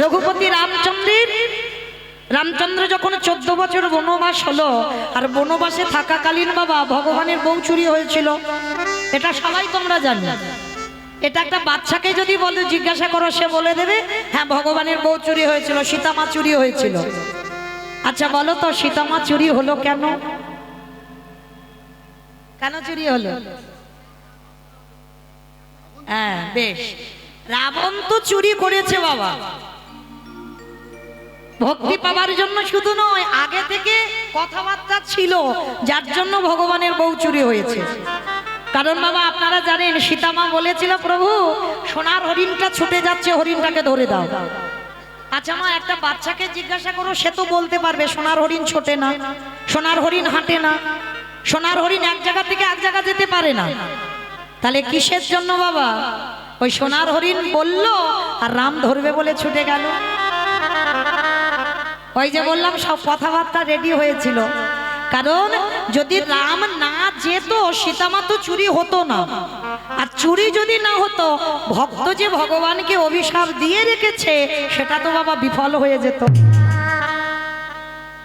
রঘুপতি রামচন্দ্র যখন 14 বছর বনবাস হলো, আর বনবাসে থাকাকালীন বাবা ভগবানের বউ চুরি হয়েছিল। এটা সবাই তোমরা জানো। এটা একটা বাচ্চাকে যদি বলে জিজ্ঞাসা করো, সে বলে দেবে হ্যাঁ ভগবানের বউ চুরি হয়েছিল, সীতামা চুরি হয়েছিল। আচ্ছা বলো তো সীতামা চুরি হলো কেন? কেন চুরি হলো? হ্যাঁ বেশ, রাবণ তো চুরি করেছে বাবা ভক্তি পাওয়ার জন্য, শুধু নয় আগে থেকে কথাবার্তা ছিল, যার জন্য ভগবানের বউ চুরি হয়েছে। কারণ বাবা আপনারা জানেন সীতামা বলেছিল প্রভু সোনার হরিণটা ছুটে যাচ্ছে, হরিণটাকে ধরে দাও। আচ্ছা মা, একটা বাচ্চাকে জিজ্ঞাসা করো, সে তো বলতে পারবে সোনার হরিণ ছোটে না, সোনার হরিণ হাঁটে না, সোনার হরিণ এক জায়গা থেকে এক জায়গা যেতে পারে না। তাহলে কিসের জন্য বাবা ওই সোনার হরিণ বললো আর রাম ধরবে বলে ছুটে গেল? ওই যে বললাম সব কথাবার্তা রেডি হয়েছিল। কারণ যদি রাম না যেত সীতামা তো চুরি হতো না, আর চুরি যদি না হতো ভক্ত যে ভগবানকে অভিশাপ দিয়ে রেখেছে সেটা তো বাবা বিফল হয়ে যেত।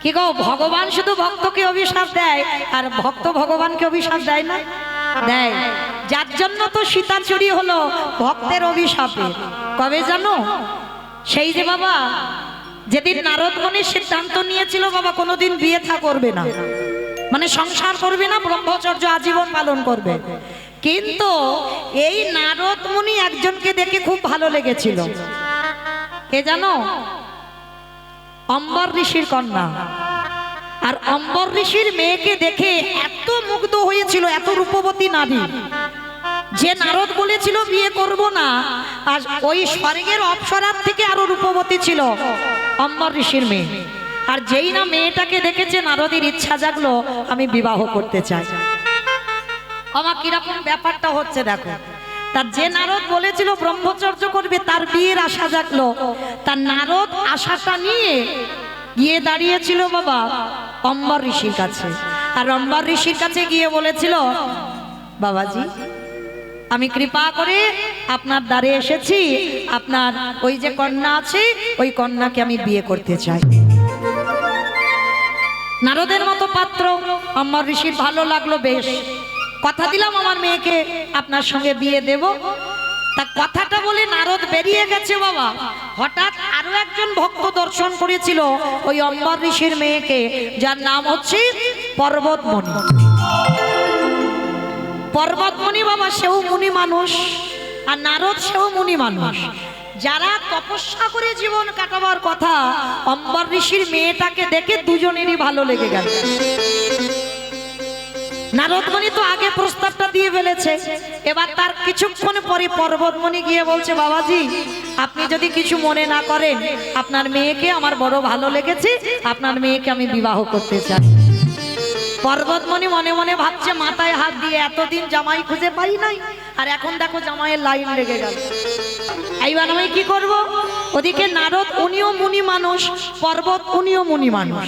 কি গো, ভগবান শুধু ভক্তকে অভিশাপ দেয় আর ভক্ত ভগবানকে অভিশাপ দেয় না? দেয়। যার জন্য তো সীতা চুরি হলো ভক্তের অভিশাপে। কবে জানো? সেই যে বাবা যেদিন নারদ মুনি সিদ্ধান্ত নিয়েছিল বাবা কোনোদিন বিয়ে থা করবে না, মানে সংসার করবে না, ব্রহ্মচর্য আজীবন পালন করবে। কিন্তু এই নারদ মুনি একজনকে দেখে খুব ভালো লেগেছিল। কে জানো? অম্বর ঋষির কন্যা। আর অম্বর ঋষির মেয়েকে দেখে এত মুগ্ধ হয়েছিল, এত রূপবতী নারী, যে নারদ বলেছিল বিয়ে করব না, আর ওই স্বর্গের অপ্সরার থেকে আরো রূপবতী ছিল অম্বর ঋষির মেয়ে। আর যেই না মেয়েটাকে দেখেছে নারদের ইচ্ছা জাগলো আমি বিবাহ করতে চাই। আমার কিরকম ব্যাপারটা হচ্ছে দেখো। তার যে নারদ বলেছিল ব্রহ্মচর্য করবে তার বিয়ের আশা জাগলো, তার নারদ আশাটা নিয়ে গিয়ে দাঁড়িয়েছিল বাবা অম্বর ঋষির কাছে। আর অম্বর ঋষির কাছে গিয়ে বলেছিল বাবাজি আমি কৃপা করে আপনার দ্বারে এসেছি, আপনার ওই যে কন্যা আছে ওই কন্যাকে আমি বিয়ে করতে চাই। নারদের মতো পাত্র অম্বর ঋষির ভালো লাগলো, বেশ কথা দিলাম আমার মেয়েকে আপনার সঙ্গে বিয়ে দেব। তা কথাটা বলে নারদ বেরিয়ে গেছে বাবা, হঠাৎ আরো একজন ভক্ত দর্শন করেছিল ওই অম্বর ঋষির মেয়েকে, যার নাম হচ্ছে পর্বতমণি। পর্বতমণি বাবা সেও মুনি মানুষ, আর নারদ সেও মুনি মানুষ। যারা তপস্যা করে জীবন কাটাবার কথা, অম্বর ঋষির মেয়েটাকে দেখে দুজনেরই ভালো লেগে গেল। নারদমণি তো আগে প্রস্তাবটা দিয়ে ফেলেছে, এবার তার কিছুক্ষণ পরে পর্বতমণি গিয়ে বলছে বাবাজি আপনি যদি কিছু মনে না করেন, আপনার মেয়েকে আমার বড় ভালো লেগেছে, আপনার মেয়েকে আমি বিবাহ করতে চাই। পর্বতমণি মনে মনে ভাবছে মাথায় হাত দিয়ে এতদিন জামাই খুঁজে পাই নাই, আর এখন দেখো জামাইয়ের লাইন লেগে গেল, এইবার আমি কি করব? ওদিকে নারদ উনিও মুনি মানুষ, পর্বত উনিও মুনি মানুষ,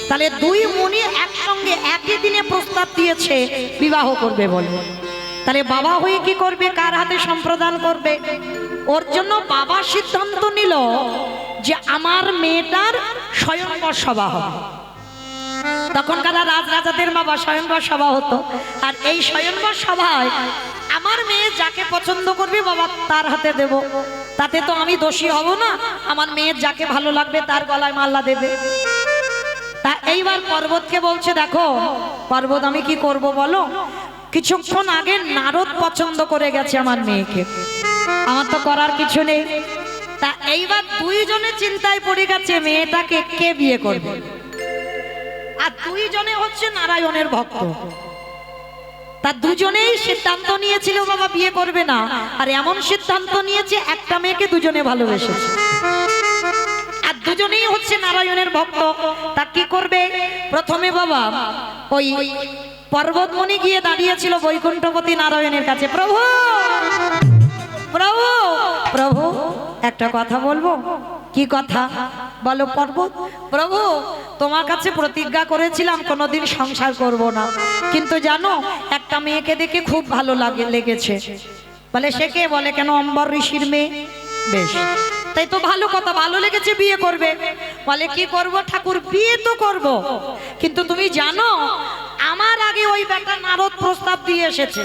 তাহলে দুই মুনি একসঙ্গে একই দিনে প্রস্তাব দিয়েছে বিবাহ করবে বলে। তাহলে বাবা হয়ে কি করবে? কার হাতে সম্প্রদান করবে? ওর জন্য বাবা সিদ্ধান্ত নিল যে আমার মেয়েটার স্বয়ংবর সভা হবে। তখনকার রাজরাজাদের বাবা স্বয়ংবর সভা হতো, আর এই স্বয়ংবর সভায় আমার মেয়ে যাকে পছন্দ করবে বাবা তার হাতে দেব, তাতে তো আমি দোষী হব না, আমার মেয়ের যাকে ভালো লাগবে তার গলায় মালা দেবে। তা এইবার পর্বতকে বলছে দেখো পর্বত আমি কি করব বলো, কিছুক্ষণ আগে নারদ পছন্দ করে গেছে আমার মেয়েকে, আমার তো করার কিছু নেই। তা এইবার দুইজনে চিন্তায় পড়ে গেছে মেয়েটাকে কে বিয়ে করবে, আর দুইজনে হচ্ছে নারায়ণের ভক্ত। তার দুজনেই সিদ্ধান্ত নিয়েছিল বাবা বিয়ে করবে না, আর এমন সিদ্ধান্ত নিয়েছে একটা মেয়েকে দুজনে ভালোবেসেছে, আর দুজনেই হচ্ছে নারায়ণের ভক্ত। তা কি করবে? প্রথমে বাবা ওই পর্বতমণি গিয়ে দাঁড়িয়েছিল বৈকুণ্ঠপতি নারায়ণের কাছে, প্রভু প্রভু প্রভু একটা কথা বলবো। কি কথা বলো পর্বত? প্রভু তোমার কাছে প্রতিজ্ঞা করেছিলাম কোনোদিন সংসার করব না, কিন্তু জানো একটা মেয়েকে দেখে খুব ভালো লেগেছে। বলে সে কে? বলে কেন অম্বর ঋষির মেয়ে। বেশ তাই তো ভালো কথা, ভালো লেগেছে বিয়ে করবে। বলে কি করব ঠাকুর, বিয়ে তো করব, কিন্তু তুমি জানো আমার আগে ওই বেটা নারদ প্রস্তাব দিয়ে এসেছে।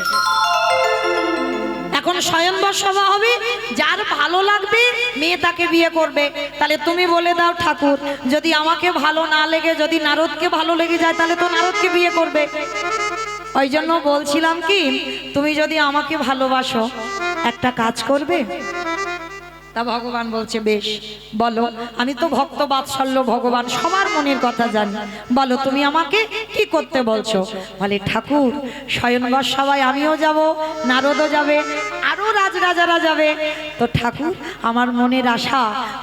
এখন স্বয়ংবর সভা হবে, যার ভালো লাগবে মেয়ে তাকে বিয়ে করবে। তাহলে তুমি বলে দাও ঠাকুর, যদি আমাকে ভালো না লেগে যদি নারদকে ভালো লেগে যায় তাহলে তো নারদকে বিয়ে করবে। ওই জন্য বলছিলাম কি, তুমি যদি আমাকে ভালোবাসো একটা কাজ করবে। তা ভগবান বলছে বেশ, বলো। আমি তো ভক্ত বাৎসল্য ভগবান, সবার মনের কথা জানি, বলো তুমি আমাকে কি করতে বলছো। বলে ঠাকুর স্বয়ংবর সভায় আমিও যাব, নারদও যাবে, আরো রাজরাজারা যাবে। তো ঠাকুর আমার মনের আশা,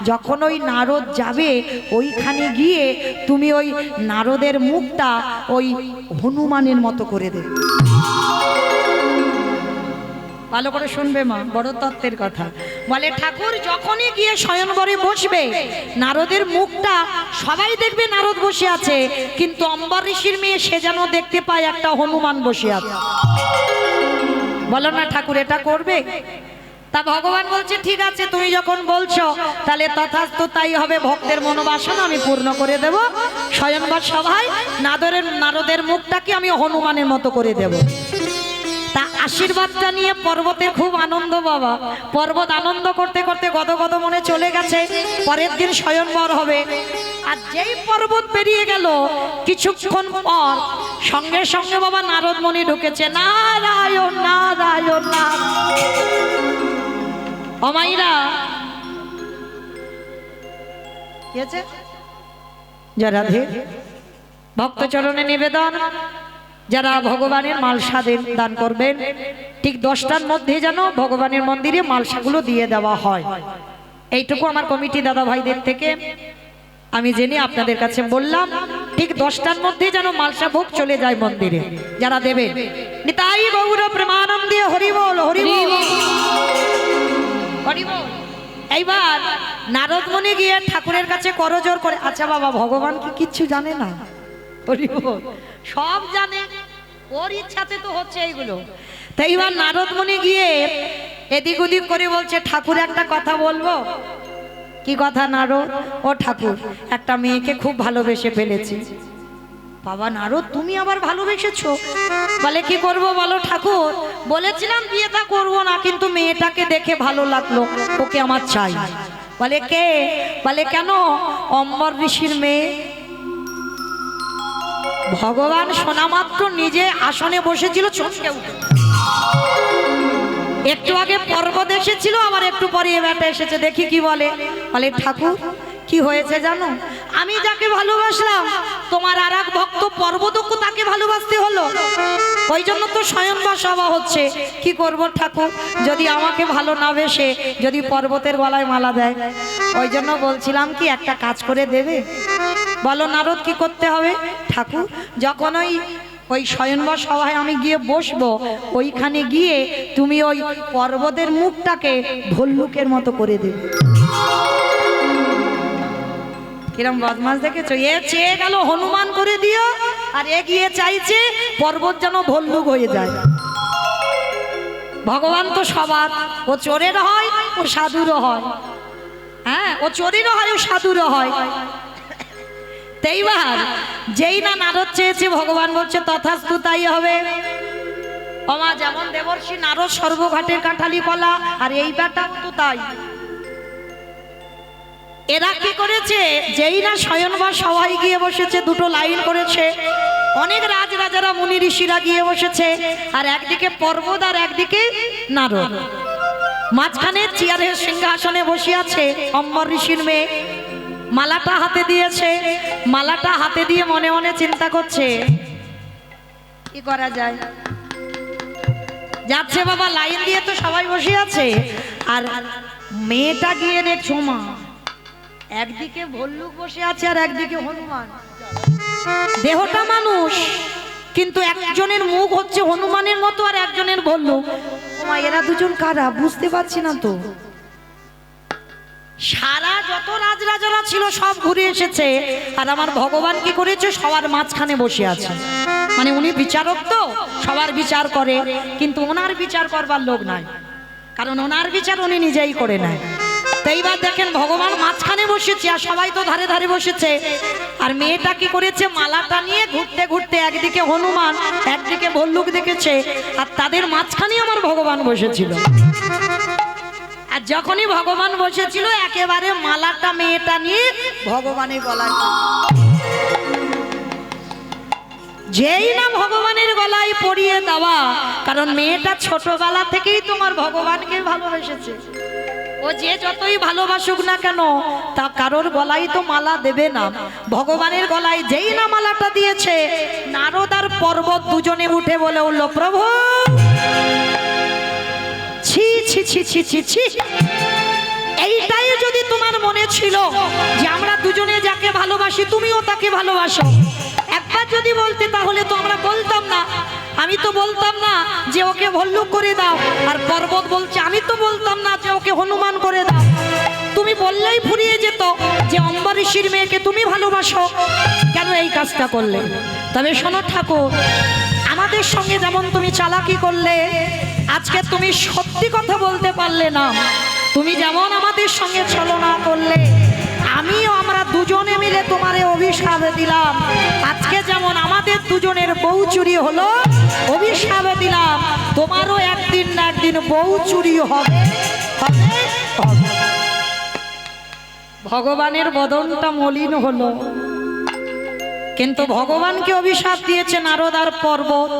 যখন ওই নারদ যাবে ওইখানে গিয়ে তুমি ওই নারদের মুখটা ওই হনুমানের মতো করে দেবে। ভালো করে শুনবে মা, বড় তত্ত্বের কথা। বলে ঠাকুর যখনই গিয়ে স্বয়ংবরে বসবে নারদের মুখটা সবাই দেখবে নারদ বসে আছে, কিন্তু অম্বর ঋষির মেয়ে সে যেন দেখতে পায় একটা হনুমান বসে আছে। বলো না ঠাকুর এটা করবে। তা ভগবান বলছে ঠিক আছে, তুমি যখন বলছো তাহলে তথাস্তু তাই হবে, ভক্তের মনোবাসনা আমি পূর্ণ করে দেব। স্বয়ংবর সভায় নারদের মুখটাকে আমি হনুমানের মতো করে দেব। তা আশীর্বাদটা নিয়ে পর্বতের খুব আনন্দ বাবা। পর্বত আনন্দ করতে করতে গদগদ মনে চলে গেছে, পরের দিন স্বয়ংবর হবে। আর যেই পর্বত পেরিয়ে গেল কিছুক্ষণ পর সঙ্গে সঙ্গে বাবা নারদ মুনি ঢুকেছে। নারায়ণ নারায়ণ অমাইরা কি আছে জরাধে ভক্ত চরণে নিবেদন, যারা ভগবানের মালসা দান করবেন ঠিক 10টার মধ্যে যেন ভগবানের মন্দিরে মালসাগুলো দিয়ে দেওয়া হয়। এইটুকু আমার কমিটি দাদা ভাইদের থেকে আমি জেনে আপনাদের কাছে বললাম, ঠিক 10টার মধ্যে যেন মালসা ভোগ চলে যায় মন্দিরে। যারা দেবেন নিতাই গৌর প্রেমানন্দে হরি বল হরি বল হরি বল। এইবার নারদ মুনি গিয়ে ঠাকুরের কাছে করজোড় করে, আচ্ছা বাবা ভগবান কি কিচ্ছু জানে না? হরি বল, সব জানে, ওর ইচ্ছাতে তো হচ্ছে এইগুলো। তাই এবার নারদ মুনি গিয়ে এদিক ওদিক করে বলছে ঠাকুর একটা কথা বলবো। কি কথা নারদ? ও ঠাকুর একটা মেয়েকে খুব ভালোবেসে ফেলেছি। বাবা নারদ তুমি আবার ভালোবেসেছো? বলে কি করব বলো ঠাকুর, বলেছিলাম বিয়েটা করবো না, কিন্তু মেয়েটাকে দেখে ভালো লাগলো, ওকে আমার চাই। বলে কে? বলে কেন? অম্বর ঋষির মেয়ে। ভগবান শোনা মাত্র নিজে আসনে বসেছিল, চমকে উঠে। একটু আগে পর্বত এসেছিল, আবার একটু পরে এ বেটা এসেছে, দেখি কি বলে। বলে ঠাকুর কি হয়েছে জানো, আমি যাকে ভালোবাসলাম তোমার আর এক ভক্ত পর্বতকে তাকে ভালোবাসতে হলো, ওই জন্য তো স্বয়ংবর সভা হচ্ছে। কি করব ঠাকুর, যদি আমাকে ভালো না বেসে যদি পর্বতের গলায় মালা দেয়। ওই জন্য বলছিলাম কি একটা কাজ করে দেবে। বলো নারদ কি করতে হবে? ঠাকুর যখন ওই স্বয়ংবর সভায় আমি গিয়ে বসবো, ওইখানে গিয়ে তুমি ওই পর্বতের মুখটাকে ভল্লুকের মতো করে দেবে। কিরম বদমাস দেখেছো? এ চেয়ে গেল হনুমান করে দিও, আর এ গিয়ে চাইছে পর্বত যেন ভল্লুক হয়ে যায়। ভগবান তো সবার, ও চোরের হয়, ও সাধুরও হয়। হ্যাঁ, ও চোরেরও হয়, ও সাধুরও হয়। এইবার যেই না নারদ চেয়েছে, ভগবান বলছে তথাস্তু তাই হবে। ওমা যেমন দেবর্ষি নারদ সর্বঘাটের কাঁঠালি কলা, আর এই বেটাও তো তাই। এরা কি করেছে, যেই না স্বয়ংবর সভায় গিয়ে বসেছে, দুটো লাইন করেছে, অনেক রাজরাজারা মুনি ঋষিরা গিয়ে বসেছে, আর একদিকে পর্বত আর একদিকে নারদ। মাঝখানে চেয়ারে সিংহাসনে বসে আছে অম্বর ঋষির মেয়ে। মালাটা হাতে দিয়েছে, মালাটা হাতে দিয়ে মনে মনে চিন্তা করছে কি করা যায়। যাচ্ছে বাবা লাইন দিয়ে, তো সবাই বসে আছে, আর মেয়েটা গিয়ে দেখছো মা একদিকে ভল্লুক বসে আছে আর একদিকে হনুমান। দেহটা মানুষ, কিন্তু একজনের মুখ হচ্ছে হনুমানের মতো আর একজনের ভল্লুক। ওমা এরা দুজন কারা বুঝতে পারছি না তো। সারা যত রাজরাজারা ছিল সব ঘুরে এসেছে, আর আমার ভগবান কি করেছে, সবার মাঝখানে বসে আছে। মানে উনি বিচারক তো, সবার বিচার করে, কিন্তু ওনার বিচার করবার লোক নাই, কারণ ওনার বিচার উনি নিজেই করে নেয়। তো এইবার দেখেন ভগবান মাঝখানে বসেছে আর সবাই তো ধারে ধারে বসেছে, আর মেয়েটা কি করেছে মালাটা নিয়ে ঘুরতে ঘুরতে একদিকে হনুমান একদিকে ভল্লুক দেখেছে, আর তাদের মাঝখানে আমার ভগবান বসেছিল। আর যখনই ভগবান বসেছিল একেবারে মালাটা মেয়েটা নিয়ে ভগবানের গলায়, যেই না ভগবানের গলায় পরিয়ে দেওয়া, কারণ মেয়েটা ছোটবেলা থেকেই তোমার ভগবানকে ভালোবেসেছে। ও যে যতই ভালোবাসুক না কেন তা কারোর গলায় তো মালা দেবে না, ভগবানের গলায় যেই না মালাটা দিয়েছে, নারদ আর পর্বত দুজনে উঠে বলে উঠল, প্রভু ছি ছি ছি ছি ছি ছি, এইটাই যদি তোমার মনে ছিল যে আমরা দুজনে যাকে ভালোবাসি তুমিও তাকে ভালোবাসো, একবার যদি বলতে তাহলে তো আমরা বলতাম না। আমি তো বলতাম না যে ওকে ভল্লুক করে দাও, আর পর্বত বলছে আমি তো বলতাম না যে ওকে হনুমান করে দাও। তুমি বললেই ফুরিয়ে যেত যে অম্বরীশের মেয়েকে তুমি ভালোবাসো, কেন এই কাজটা করলে? তবে শোনো ঠাকুর, আমাদের সঙ্গে যেমন তুমি চালাকি করলে, আজকে তুমি সত্যি কথা বলতে পারলে না, তুমি যেমন আমাদের সঙ্গে ছলনা করলে, আমিও আমরা দুজনে মিলে তোমারে অভিশাপ দিলাম। আজকে যেমন আমাদের দুজনের বউ চুরি হলো, অভিশাপ দিলাম তোমারও একদিন না একদিন বউ চুরি হবে হবে হবে। ভগবানের বদনটা মলিন হলো, কিন্তু ভগবানকে অভিশাপ দিয়েছে নারদ আর পর্বত,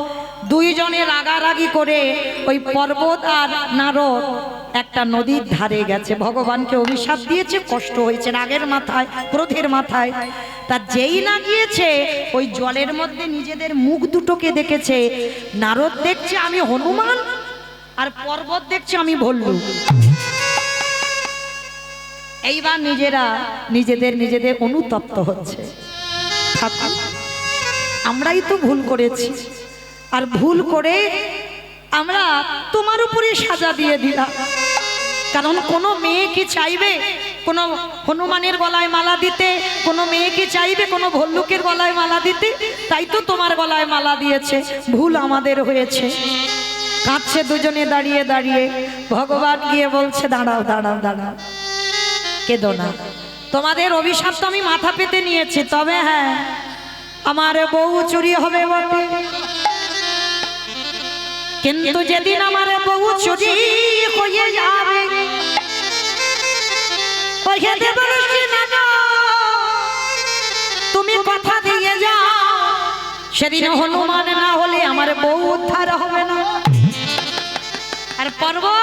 দুইজনে রাগারাগি করে ওই পর্বত আর নারদ একটা নদীর ধারে গেছে। ভগবানকে অভিশাপ দিয়েছে, কষ্ট হয়েছে রাগের মাথায় ক্রোধের মাথায়, তা যেই না গিয়েছে ওই জলের মধ্যে নিজেদের মুখ দুটোকে দেখেছে। নারদ দেখছে আমি হনুমান, আর পর্বত দেখছে আমি ভল্লুক। এইবার নিজেরা নিজেদের অনুতপ্ত হচ্ছে, আমরাই তো ভুল করেছি, আর ভুল করে আমরা তোমার উপরে সাজা দিয়ে দিলাম। কারণ কোনো মেয়ে কি চাইবে কোনো হনুমানের গলায় মালা দিতে, কোনো মেয়ে কি চাইবে কোনো ভল্লুকের গলায় মালা দিতে? তাই তো তোমার গলায় মালা দিয়েছে, ভুল আমাদের হয়েছে। কাঁদছে দুজনে দাঁড়িয়ে দাঁড়িয়ে। ভগবান গিয়ে বলছে দাঁড়াও দাঁড়াও দাঁড়াও, কেঁদো না, তোমাদের অভিশাপ তো আমি মাথা পেতে নিয়েছি, তবে হ্যাঁ আমার বউ চুরি হবে বটে, কিন্তু যেদিন আমার বউ চুরি হয়ে যাবে, তুমি কথা দিয়ে যাও, সেদিন হনুমান না হলে আমার বউ উদ্ধার হবে না। আর পর্বত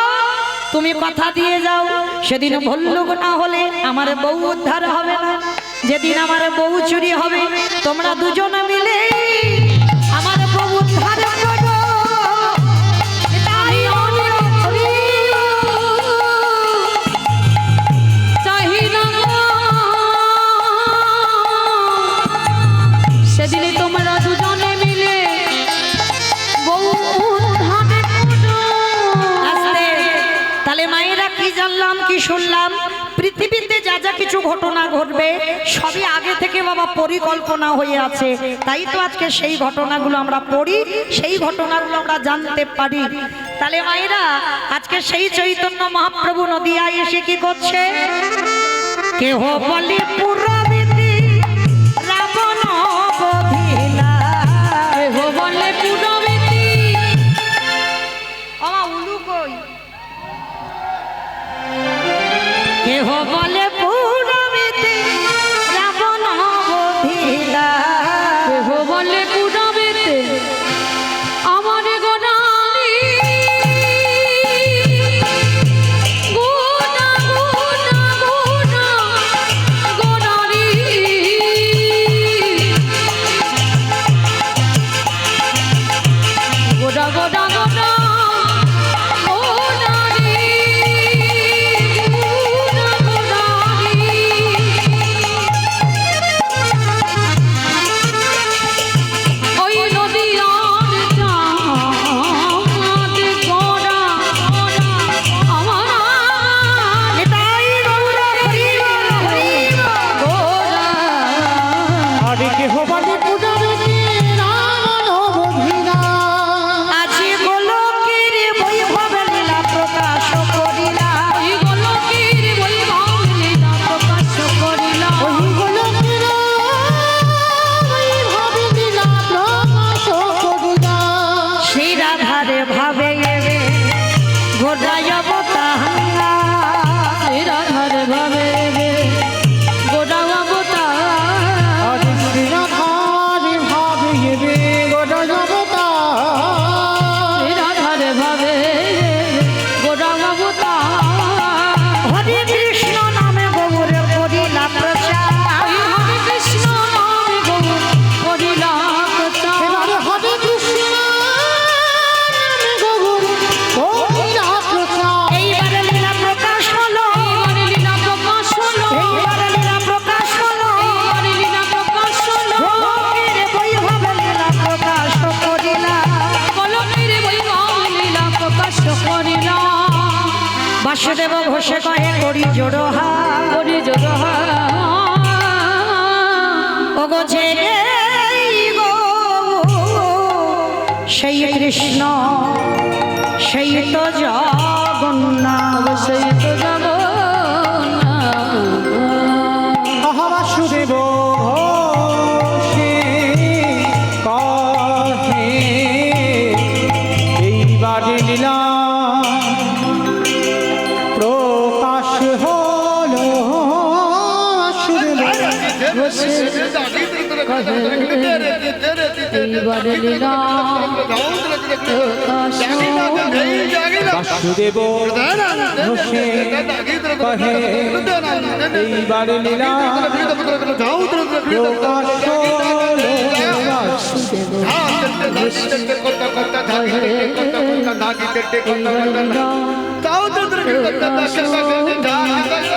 তুমি কথা দিয়ে যাও, সেদিন ভল্লুক না হলে আমার বউ উদ্ধার হবে না। যেদিন আমার বউ চুরি হবে তোমরা দুজনে মিলে আমার বউ উদ্ধার করো। সেদিনে তোমরা দুজনে মিলে বউ উদ্ধার করো। তাহলে মায়েরা কি জানলাম কি শুনলাম, পৃথিবীতে যা যা কিছু ঘটনা ঘটবে সবই আগে থেকে বাবা পরিকল্পনা হয়ে আছে। তাই তো আজকে সেই ঘটনাগুলো আমরা পড়ি, সেই ঘটনাগুলো আমরা জানতে পারি। তাহলে মায়েরা আজকে সেই চৈতন্য মহাপ্রভু নদিয়ায় এসে কি করছে, কেহ বলে পুরবিতি রাবণ বধিলা, কেহ বলে পুরবিতি আমা উলু কই, কেহ বলে পুরবিতি রাবণ বধিলা, কেহ বলে পুরবিতি আমার গোনালি গোনা গোনা গোনা গোনালি গোনা গোনা গোনা গোনালি গোনা গোনালি ওই নদীয়ার চাঁদ গোনা আমার নিতাই গৌর হরি গোরা। আরে কেহ বলে পুরবিতি রাবণ বধিলা, আজি গোলকের বৈভব লীলা প্রকাশ করিলা, ওই গোলকের বৈভব বাসুদেব ঘোষে কহে করি জোড়হা করি জোড়হা ওগো জেগে গো সেই কৃষ্ণ সেই তো জগন্নাথ সেই তো আহা বাসুদেব ঘোষে কহে এইবার লীলা প্রকাশ হলো বাসুদেব এইবার লীলা বাসুদেব ঘোষে কহে এইবার লীলা প্রকাশ হলো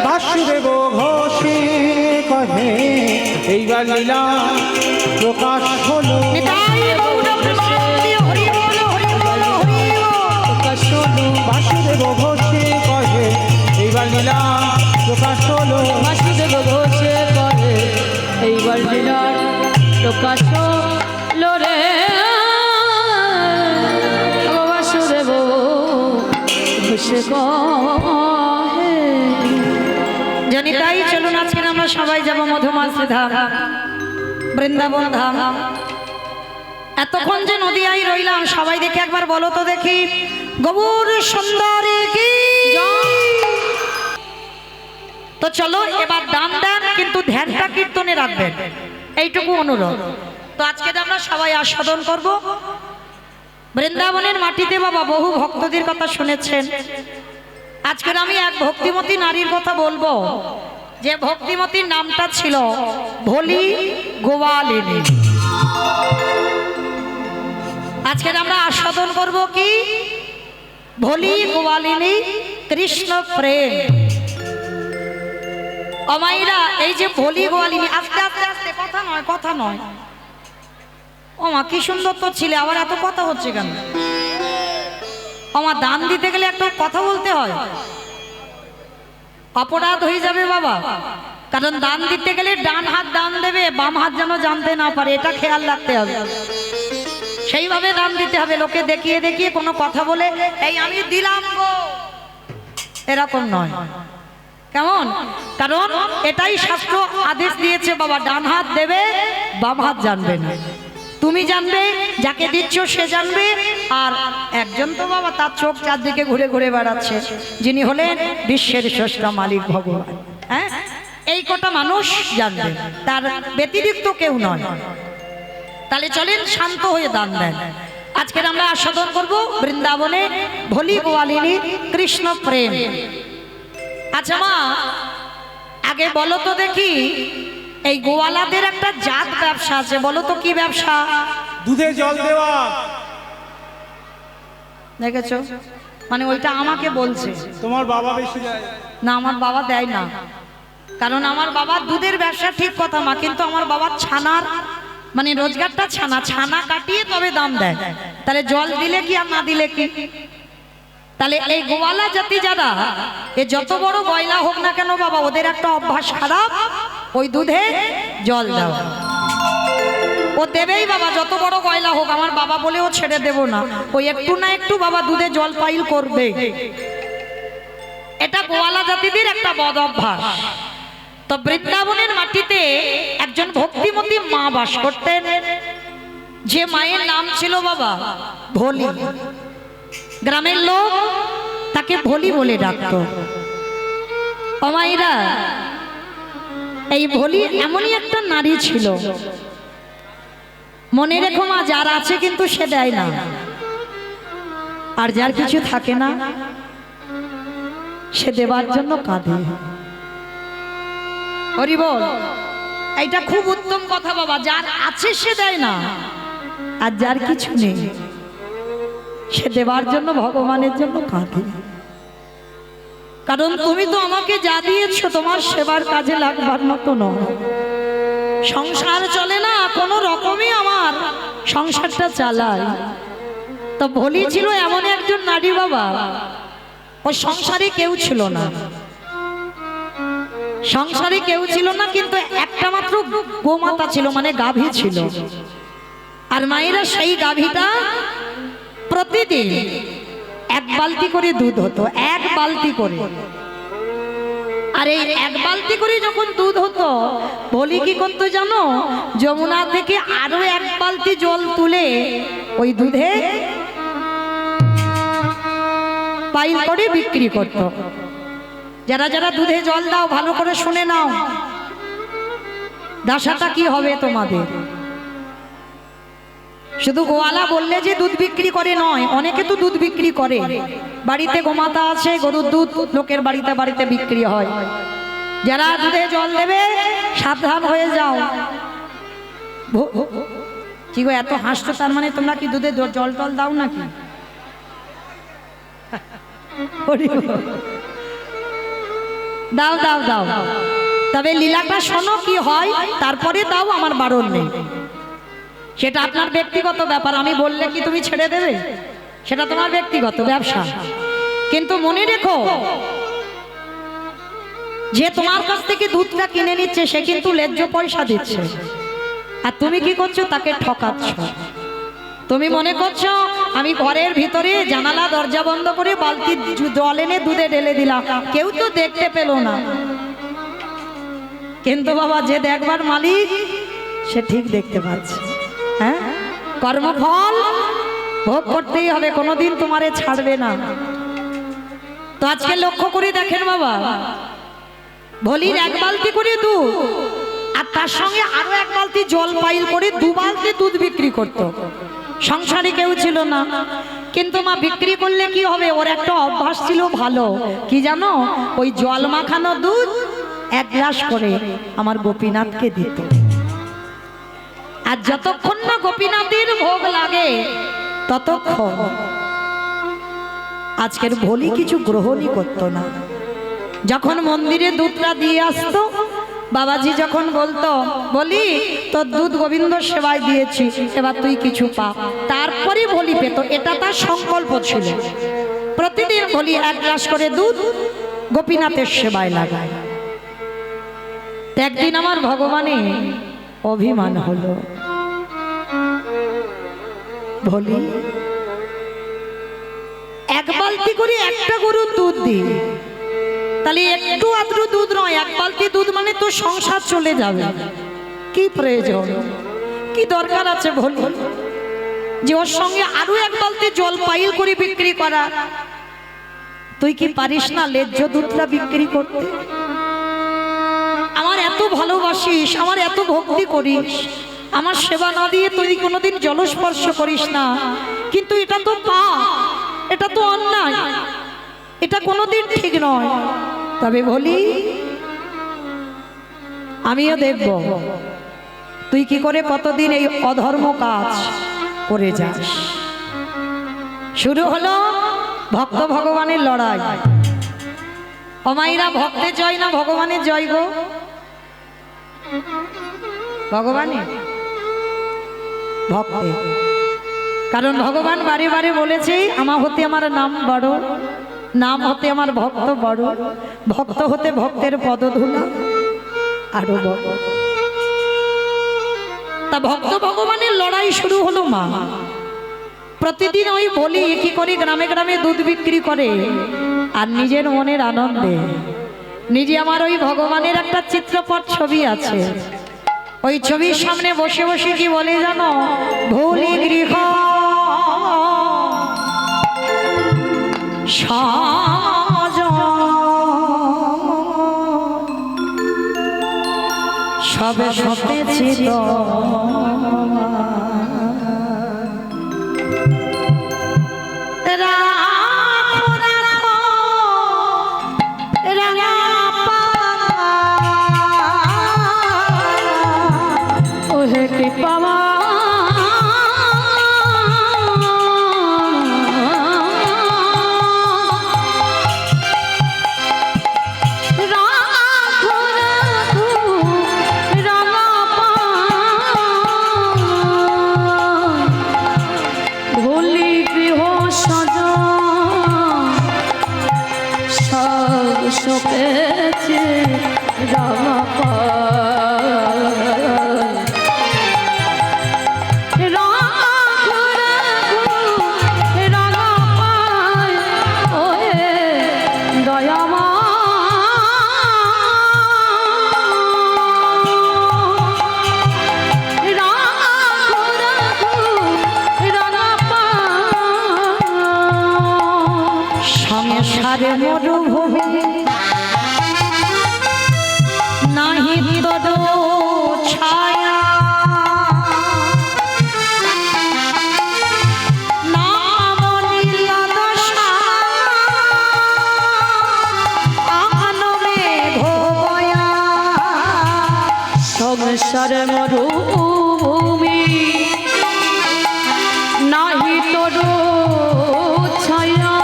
বাসুদেব ঘোষে কহে এইবার লীলা প্রকাশ হলো নিতাই গৌর প্রেমানন্দে হরি বল হরি বল হরি বল। বাসুদেব ঘোষে কহে এইবার লীলা প্রকাশ হলো বাসুদেব ঘোষে করে এইবার লীলার প্রকাশ হলো রে ও বাসুদেব ঘোষে কহে জনিতাই চলুন আজকে আমরা সবাই যাব মধুমাছি ধাম বৃন্দাবন ধাম। এতক্ষণ যে নদিয়ায় রইলাম সবাই দেখে একবার বলো তো দেখি গৌর সুন্দরী কি তো চলো এবার দান দেন কিন্তু ধ্যানটা কীর্তনে রাখবেন এইটুকু অনুরোধ। তো আজকে যে আমরা সবাই আস্বাদন করব বৃন্দাবনের মাটিতে বাবা বহু ভক্তদের কথা শুনেছেন। আজকের আমি এক ভক্তিমতী নারীর কথা বলবো যে ভক্তিমতীর নামটা ছিল ভোলি গোয়ালিনী। আজকের আমরা আস্বাদন করব কি ভোলি গোয়ালিনী কৃষ্ণ প্রেম। অমাইরা এই যে ভোলি গোয়ালিনী আস্তে আস্তে আস্তে কথা নয় কথা নয় ওমা কি সুন্দর তো ছিলে আবার এত কথা হচ্ছে কেন? আমার দান দিতে গেলে একটা কথা বলতে হয়, অপরাধ হয়ে যাবে বাবা। কারণ দান দিতে গেলে ডান হাত দান দেবে, বাম হাত যেন জানতে না পারে, এটা খেয়াল রাখতে হবে। সেইভাবে দান দিতে হবে, লোকে দেখিয়ে দেখিয়ে কোনো কথা বলে এই আমি দিলাম গো এরকম নয়, কেমন? কারণ এটাই শাস্ত্র আদেশ দিয়েছে বাবা, ডান হাত দেবে বাম হাত জানবে না। তুমি জানবে, যাকে দিচ্ছ সে জানবে। আর একজন তো বাবা তার চোখ চারদিকে ঘুরে ঘুরে বেড়াচ্ছে, যিনি হলেন বিশ্বের স্রষ্টা মালিক ভগবান। হ্যাঁ, এই কটা মানুষ জানবে, তার ব্যতিরিক্ত কেউ নয়। তাহলে চলেন শান্ত হয়ে দান দেন। আজকের আমরা আস্বাদন করব বৃন্দাবনে ভোলি গোয়ালিনী কৃষ্ণ প্রেম। আচ্ছা মা, আগে বলো তো দেখি এই গোয়ালাদের একটা জাত ব্যবসা আছে, বলো তো কি ব্যবসা? দুধে জল দেওয়া। দেখেছো, মানে ওইটা আমাকে বলছে। তোমার বাবা বেশি দেয় না, আমার বাবা দেয় না, কারণ আমার বাবা দুধের ব্যবসা ঠিক কথা মা, কিন্তু আমার বাবা ছানার মানে রোজগারটা ছানা ছানা কাটিয়ে তবে দাম দেয়। তাহলে জল দিলে কি আর না দিলে কি? তাহলে এই গোয়ালা জাতি যারা, এ যত বড় গয়লা হোক না কেন বাবা, ওদের একটা অভ্যাস খারাপ, ওই দুধে জল দেওয়া। ও দেবেই বাবা, যত বড় গয়লা হোক, আমার বাবা বলেও ছেড়ে দেব না, ওই একটু না একটু বাবা দুধে জল পাইল করবে। এটা গোয়ালা জাতিদের একটা বদ অভ্যাস। তো বৃন্দাবনের মাটিতে একজন ভক্তিমতী মা বাস করতেন, যে মায়ের নাম ছিল বাবা ভোলি। গ্রামের লোক তাকে ভোলি বলে ডাকত। অমাইরা, এই ভোলি এমনই একটা নারী ছিল, মনে রেখো মা, যার আছে কিন্তু সে দেয় না, আর যার কিছু থাকে না সে দেবার জন্য কাঁদে। হরি বল, এইটা খুব উত্তম কথা বাবা। যার আছে সে দেয় না, আর যার কিছু নেই সে দেবার জন্য ভগবানের জন্য কাঁদে। কারণ তুমি তো আমাকে যা দিয়েছো তোমার সেবার কাজে লাগবার মতো নয়। সংসার চলে না, কোনো রকমই আমার সংসারটা চালায়। তো ভোলি ছিল এমন একজন নারী বাবা, ওই সংসারে কেউ ছিল না, সংসারে কেউ ছিল না, কিন্তু একটা মাত্র গোমাতা ছিল, মানে গাভী ছিল। আর মায়েরা সেই গাভীটা প্রতিদিন এক বালতি করে দুধ হতো, এক বালতি করে। আর এই এক বালতি করে যখন দুধ হতো, বলি কি করতো জানো, যমুনা থেকে আরো এক বালতি জল তুলে ওই দুধে পাইল করে বিক্রি করত। যারা যারা দুধে জল দাও ভালো করে শুনে নাও, দশাটা কি হবে তোমাদের। শুধু গোয়ালা বললে যে দুধ বিক্রি করে নয়, অনেকে তো দুধ বিক্রি করে। বাড়িতে গোমাতা আছে, গরুর দুধ লোকের বাড়িতে বাড়িতে বিক্রি হয়। যারা দুধে জল দেবে সাবধান হয়ে যাও। কি গো এত হাসছো, তার মানে তোমরা কি দুধে জল টল দাও নাকি? দাও দাও দাও, তবে লীলাটা শোনো কি হয়, তারপরে দাও, আমার বারণ নেই। সেটা আপনার ব্যক্তিগত ব্যাপার, আমি বললে কি তুমি ছেড়ে দেবে? সেটা তোমার ব্যক্তিগত ব্যবসা। কিন্তু মনে রেখো, যে তোমার কাছ থেকে দুধটা কিনে নিচ্ছে সে কিন্তু ন্যায্য পয়সা দিচ্ছে, আর তুমি কি করছো, তাকে ঠকাচ্ছ। তুমি মনে করছো আমি ঘরের ভিতরে জানালা দরজা বন্ধ করে বালতি জল এনে দুধে ঢেলে দিলাম, কেউ তো দেখতে পেল না। কিন্তু বাবা, যে দেখবার মালিক সে ঠিক দেখতে পাচ্ছে। হ্যাঁ, কর্মফল ভোগ করতেই হবে, কোনোদিন তোমারে ছাড়বে না। তো আজকে লক্ষ্য করে দেখেন বাবা, ভলির এক বালতি করে দুধ, আর তার সঙ্গে আরো এক বালতি জল পাইল করে দু বালতি দুধ বিক্রি করত। সংসারে কেউ ছিল না, কিন্তু মা বিক্রি করলে কি হবে, ওর একটা অভ্যাস ছিল ভালো, কি জানো, ওই জল মাখানো দুধ এক গ্লাস করে আমার গোপীনাথকে দিত। আর যতক্ষণ না গোপীনাথের ভোগ লাগে ততক্ষণ আজকের ভলি কিছু গ্রহণই করত না। যখন মন্দিরে দুধটা দিয়ে আসতো, বাবাজি যখন বলতো, বলি তোর দুধ গোবিন্দ সেবায় দিয়েছি, এবার তুই কিছু পা, তারপরে ভলি পেত। এটা তার সংকল্প ছিল, প্রতিদিন ভলি এক গ্লাস করে দুধ গোপীনাথের সেবায় লাগায়। একদিন আমার ভগবানে অভিমান হলো, ভলি এক বালতি করে একটা গরুর দুধ দিই, তাহলে একটু আদ্র দুধ নয়, এক বালতি দুধ মানে তো সংসার চলে যাবে। কি প্রয়োজন, কি দরকার আছে ভলি যে ওর সঙ্গে আরো এক বালতি জল পাইল করে বিক্রি করা? তুই কি পারিস না ন্যায্য দুধটা বিক্রি করতে? আমার এত ভালোবাসিস, আমার এত ভক্তি করিস, আমার সেবা না দিয়ে তুই কোনোদিন জলস্পর্শ করিস না, কিন্তু এটা তো পাপ, এটা তো অন্যায়, এটা কোনোদিন ঠিক নয়। তবে বলি, আমিও দেখব তুই কি করে কতদিন এই অধর্ম কাজ করে যাস। শুরু হলো ভক্ত ভগবানের লড়াই। অমাইরা ভক্তের জয় না ভগবানের জয় গো? ভগবানের ভক্তে, কারণ ভগবান বারে বারে বলেছে, আমার হতে আমার নাম বড়, নাম হতে আমার ভক্ত বড়, ভক্ত হতে ভক্তের পদধূলা আরো বড়। তা ভক্ত ভগবানের লড়াই শুরু হলো মা। প্রতিদিন ওই বলি কি করে গ্রামে গ্রামে দুধ বিক্রি করে, আর নিজের মনের আনন্দে নিজে আমার ওই ভগবানের একটা চিত্রপট ছবি আছে, ওই ছবির সামনে বসে বসে কি বলে জানো, ভুলি গৃহ সাজ সবে সতেছি তো তদু ছায়া নাম নীল দশা আনমে ঘোয়া সংসার মরুভূমি নাহি তোর ছায়া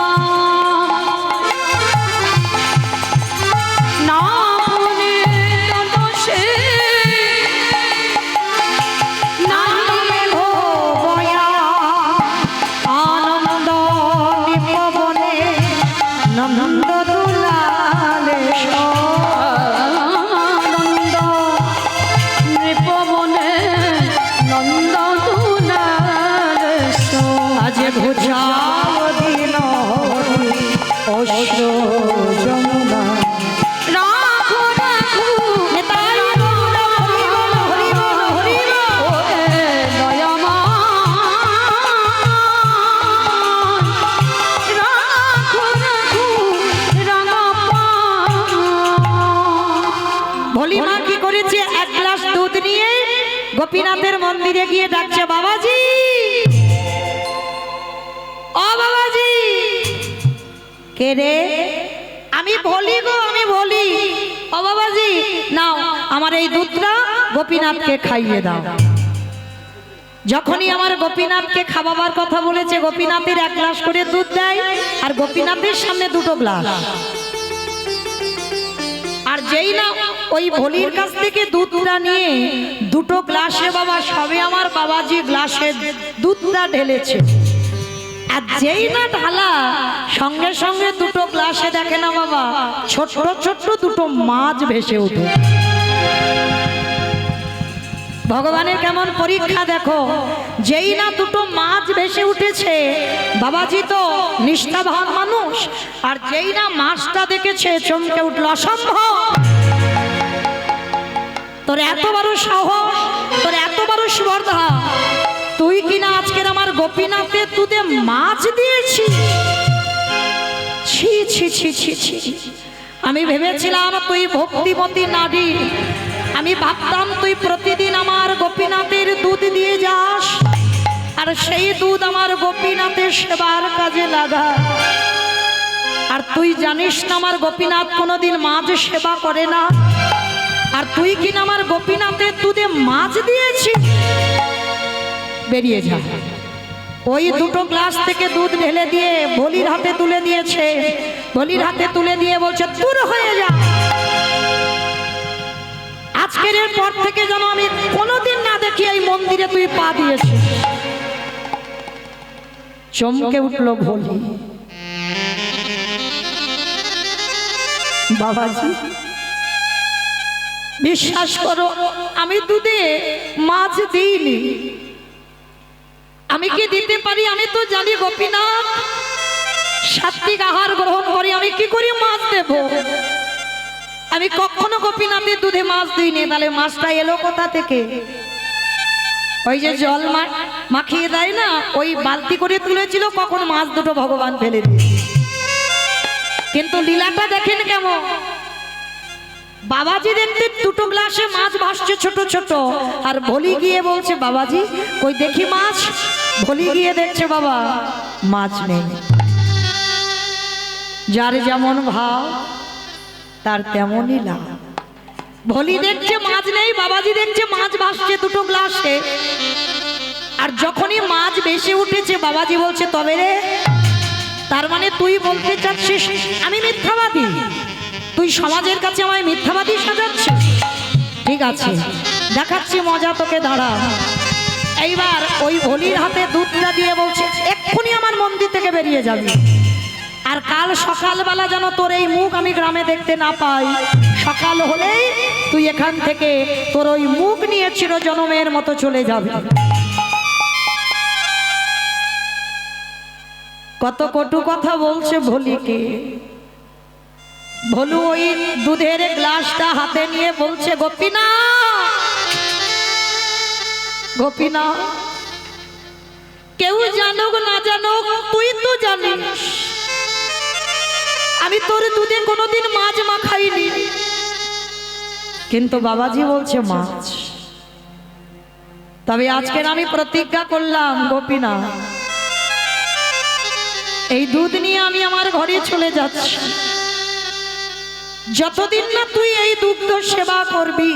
না মনে দোষে নামে ঘোয়া আনন্দ নিপবনে নন্দ দুলালে আনন্দ নৃপবনে নন্দ দুলালেশ আজ ভুজাও দিন অশ্রু যমুনা রাখো রাখো নেতাই গৌর হরি বল হরি বল হরি বল ওরে দয়াময় রাখো রাখো রাঙাপা ভোলি মা কি করেছে এক গ্লাস দুধ নিয়ে গোপীনাথের মন্দিরে গিয়ে ডাকছে বাবাজি ও বাবাজি কে রে আমি বলি গো আমি বলি ও বাবাজি নাও আমার এই দুধটা গোপীনাথকে খাইয়ে দাও যখনই আমার গোপীনাথকে খাওয়াবার কথা বলেছে গোপীনাথের এক গ্লাস করে দুধ দেয় আর গোপীনাথের সামনে দুটো গ্লাস আর যেই না ওই ভলির কাছ থেকে দুধটা নিয়ে দুটো গ্লাসে বাবা সবে আমার বাবাজি গ্লাসে দুধটা ঢেলেছে আর যেই না ঢালা সঙ্গে সঙ্গে দুটো গ্লাসে দেখে না বাবা ছোট্ট ছোট্ট দুটো মাছ ভেসে ওঠে ভগবানের কেমন পরীক্ষা দেখো যেই না দুটো মাছ ভেসে উঠেছে বাবাজি তো নিষ্ঠাবান মানুষ আর যেই না মাছটা দেখেছে চমকে উঠল অসম্ভব তোর এত বড় সাহস তোর এত বড় স্পর্ধা তুই কিনা আজকের আমার গোপীনাথের দুধে মাছ দিয়েছিস ছি ছি ছি ছি ছি আমি ভেবেছিলাম তুই ভক্তিমতী নারী আমি ভাবতাম তুই প্রতিদিন আমার গোপীনাথের দুধ দিয়ে যাস আর সেই দুধ আমার গোপীনাথের সেবার কাজে লাগা আর তুই জানিস না আমার গোপীনাথ কোনোদিন মাছ সেবা করে না আর তুই কিনা আমার গোপীনাথের দুধে মাছ দিয়েছিস বেরিয়ে যা ওই দুটো গ্লাস থেকে দুধ ঢেলে দিয়ে ভলির হাতে তুলে দিয়েছে ভলির হাতে তুলে দিয়ে বলছে দূর হয়ে যা আজকের পর থেকে যেন আমি কোনোদিন না দেখি এই মন্দিরে তুই পা দিয়েছিস চমকে উঠলো ভলি বাবাজি বিশ্বাস করো আমি দুধে মাছ দিইনি আমি কি দিতে পারি আমি তো জানি গোপীনাথ সাত্বিক আহার গ্রহণ করি আমি কি করি মাছ দেব আমি কখনো গোপীনাথের দুধে মাছ দিইনি তাহলে মাছটা এলো কোথা থেকে ওই যে জল মাখিয়ে দেয় না ওই বালতি করে তুলেছিল কখন মাছ দুটো ভগবান ফেলে দিয়েছে কিন্তু লীলাটা দেখেন কেমন বাবাজি দেখতে দুটো গ্লাসে মাছ ভাসছে ছোট ছোট আর ভলি গিয়ে বলছে বাবাজি কই দেখি মাছ ভলি গিয়ে দেখছে বাবা মাছ নেই যার যেমন ভাব তার তেমনই লাভ ভলি দেখছে মাছ নেই বাবাজি দেখছে মাছ ভাসছে দুটো গ্লাসে আর যখনই মাছ বেশি উঠেছে বাবাজি বলছে তবে রে তার মানে তুই বলতে চাচ্ছিস আমি মিথ্যাবাদী তুই সমাজের কাছে আমায় মিথ্যাবাদী সাজাচ্ছিস ঠিক আছে দেখাচ্ছি মজা তোকে দাঁড়া এইবার ওই ভলির হাতে দুধটা দিয়ে বলছে এক্ষুনি আমার মন্দির থেকে বেরিয়ে যাবি আর কাল সকালবেলা যেন তোর এই মুখ আমি গ্রামে দেখতে না পাই সকাল হলেই তুই এখান থেকে তোর ওই মুখ নিয়ে চিরজনমের মতো চলে যাবি কত কটু কথা বলছে ভলিকে ভলু ওই দুধের গ্লাসটা হাতে নিয়ে বলছে গোপীনাথ কেউ জানুক না জানুক তুই তো জানিস আমি তোর দুধে কোনোদিন মাছ মাখাইনি কিন্তু বাবাজি বলছে মাছ। তবে আজকের আমি প্রতিজ্ঞা করলাম গোপীনা, এই দুধ নিয়ে আমি আমার ঘরে চলে যাচ্ছি। যতদিন না তুই এই দুগ্ধ সেবা করবি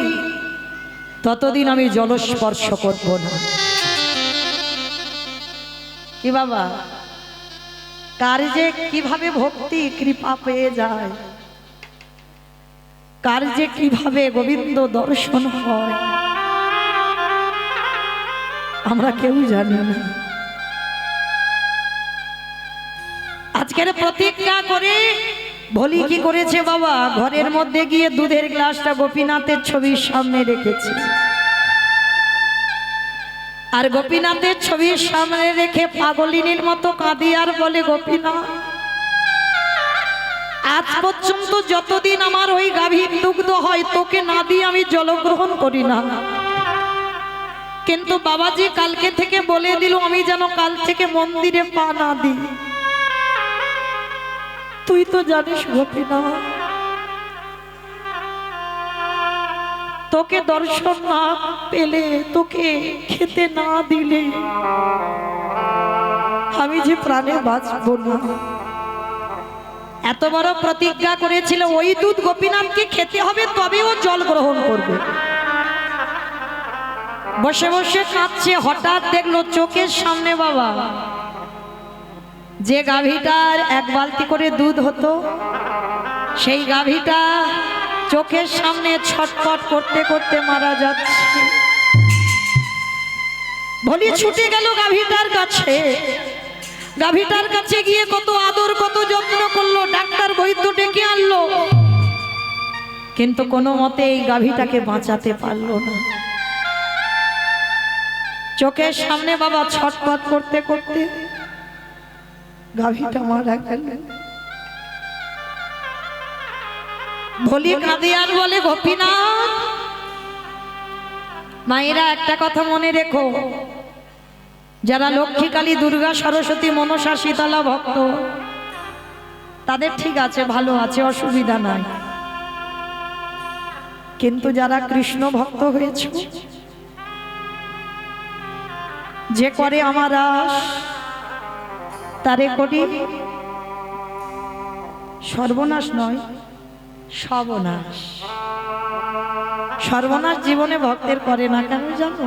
ততদিন আমি জলস্পর্শ করব না। কি বাবা, কার যে কিভাবে ভক্তি কৃপা পেয়ে যায়, কার যে কিভাবে গোবিন্দ দর্শন হয় আমরা কেউ জানি না। আজকের প্রতিজ্ঞা করে ভলি কি করেছে বাবা, ঘরের মধ্যে গিয়ে দুধের গ্লাসটা গোপীনাথের ছবির সামনে রেখেছে। আর গোপীনাথের ছবির সামনে রেখে পাগলিনীর মতো কাঁদি আর বলে, গোপীনাথ আজ পর্যন্ত যতদিন আমার ওই গাভীর দুগ্ধ হয় তোকে না দিয়ে আমি জলগ্রহণ করি না। কিন্তু বাবাজি কালকে থেকে বলে দিল আমি যেন কাল থেকে মন্দিরে পা না দিই। তুই তো জানিস গোপীনাথ, তোকে দর্শন না পেলে, তোকে খেতে না দিলে আমি যে প্রাণে বাঁচব না। এত বড় প্রতিজ্ঞা করেছিল, ওই দুধ গোপীনাথকে খেতে হবে তবে ও জল গ্রহণ করবে। বসে বসে কাঁদছে, হঠাৎ দেখলো চোখের সামনে বাবা যে গাভীটার এক বালতি করে দুধ হতো, সেই গাভীটা চোখের সামনে ছটফট করতে করতে মারা যাচ্ছে। ভলি ছুটে গেল গাভীটার কাছে। গাভীটার কাছে গিয়ে কত আদর কত যত্ন করলো, ডাক্তার বৈদ্য ডেকে আনলো, কিন্তু কোনো মতে এই গাভীটাকে বাঁচাতে পারলো না। চোখের সামনে বাবা ছটফট করতে করতে গাভীটা মারা গেল। ভলি কাঁদে আর বলে, গোপীনাথ মায়েরা একটা কথা মনে রেখো, যারা লক্ষ্মী কালী দুর্গা সরস্বতী মনসা শীতলা ভক্ত তাদের ঠিক আছে, ভালো আছে, অসুবিধা নাই। কিন্তু যারা কৃষ্ণ ভক্ত হয়েছে, যে করে আমার আশ তারে করি সর্বনাশ নয় সর্বনাশ। সর্বনাশ জীবনে ভক্তের করে না, কেন জানো?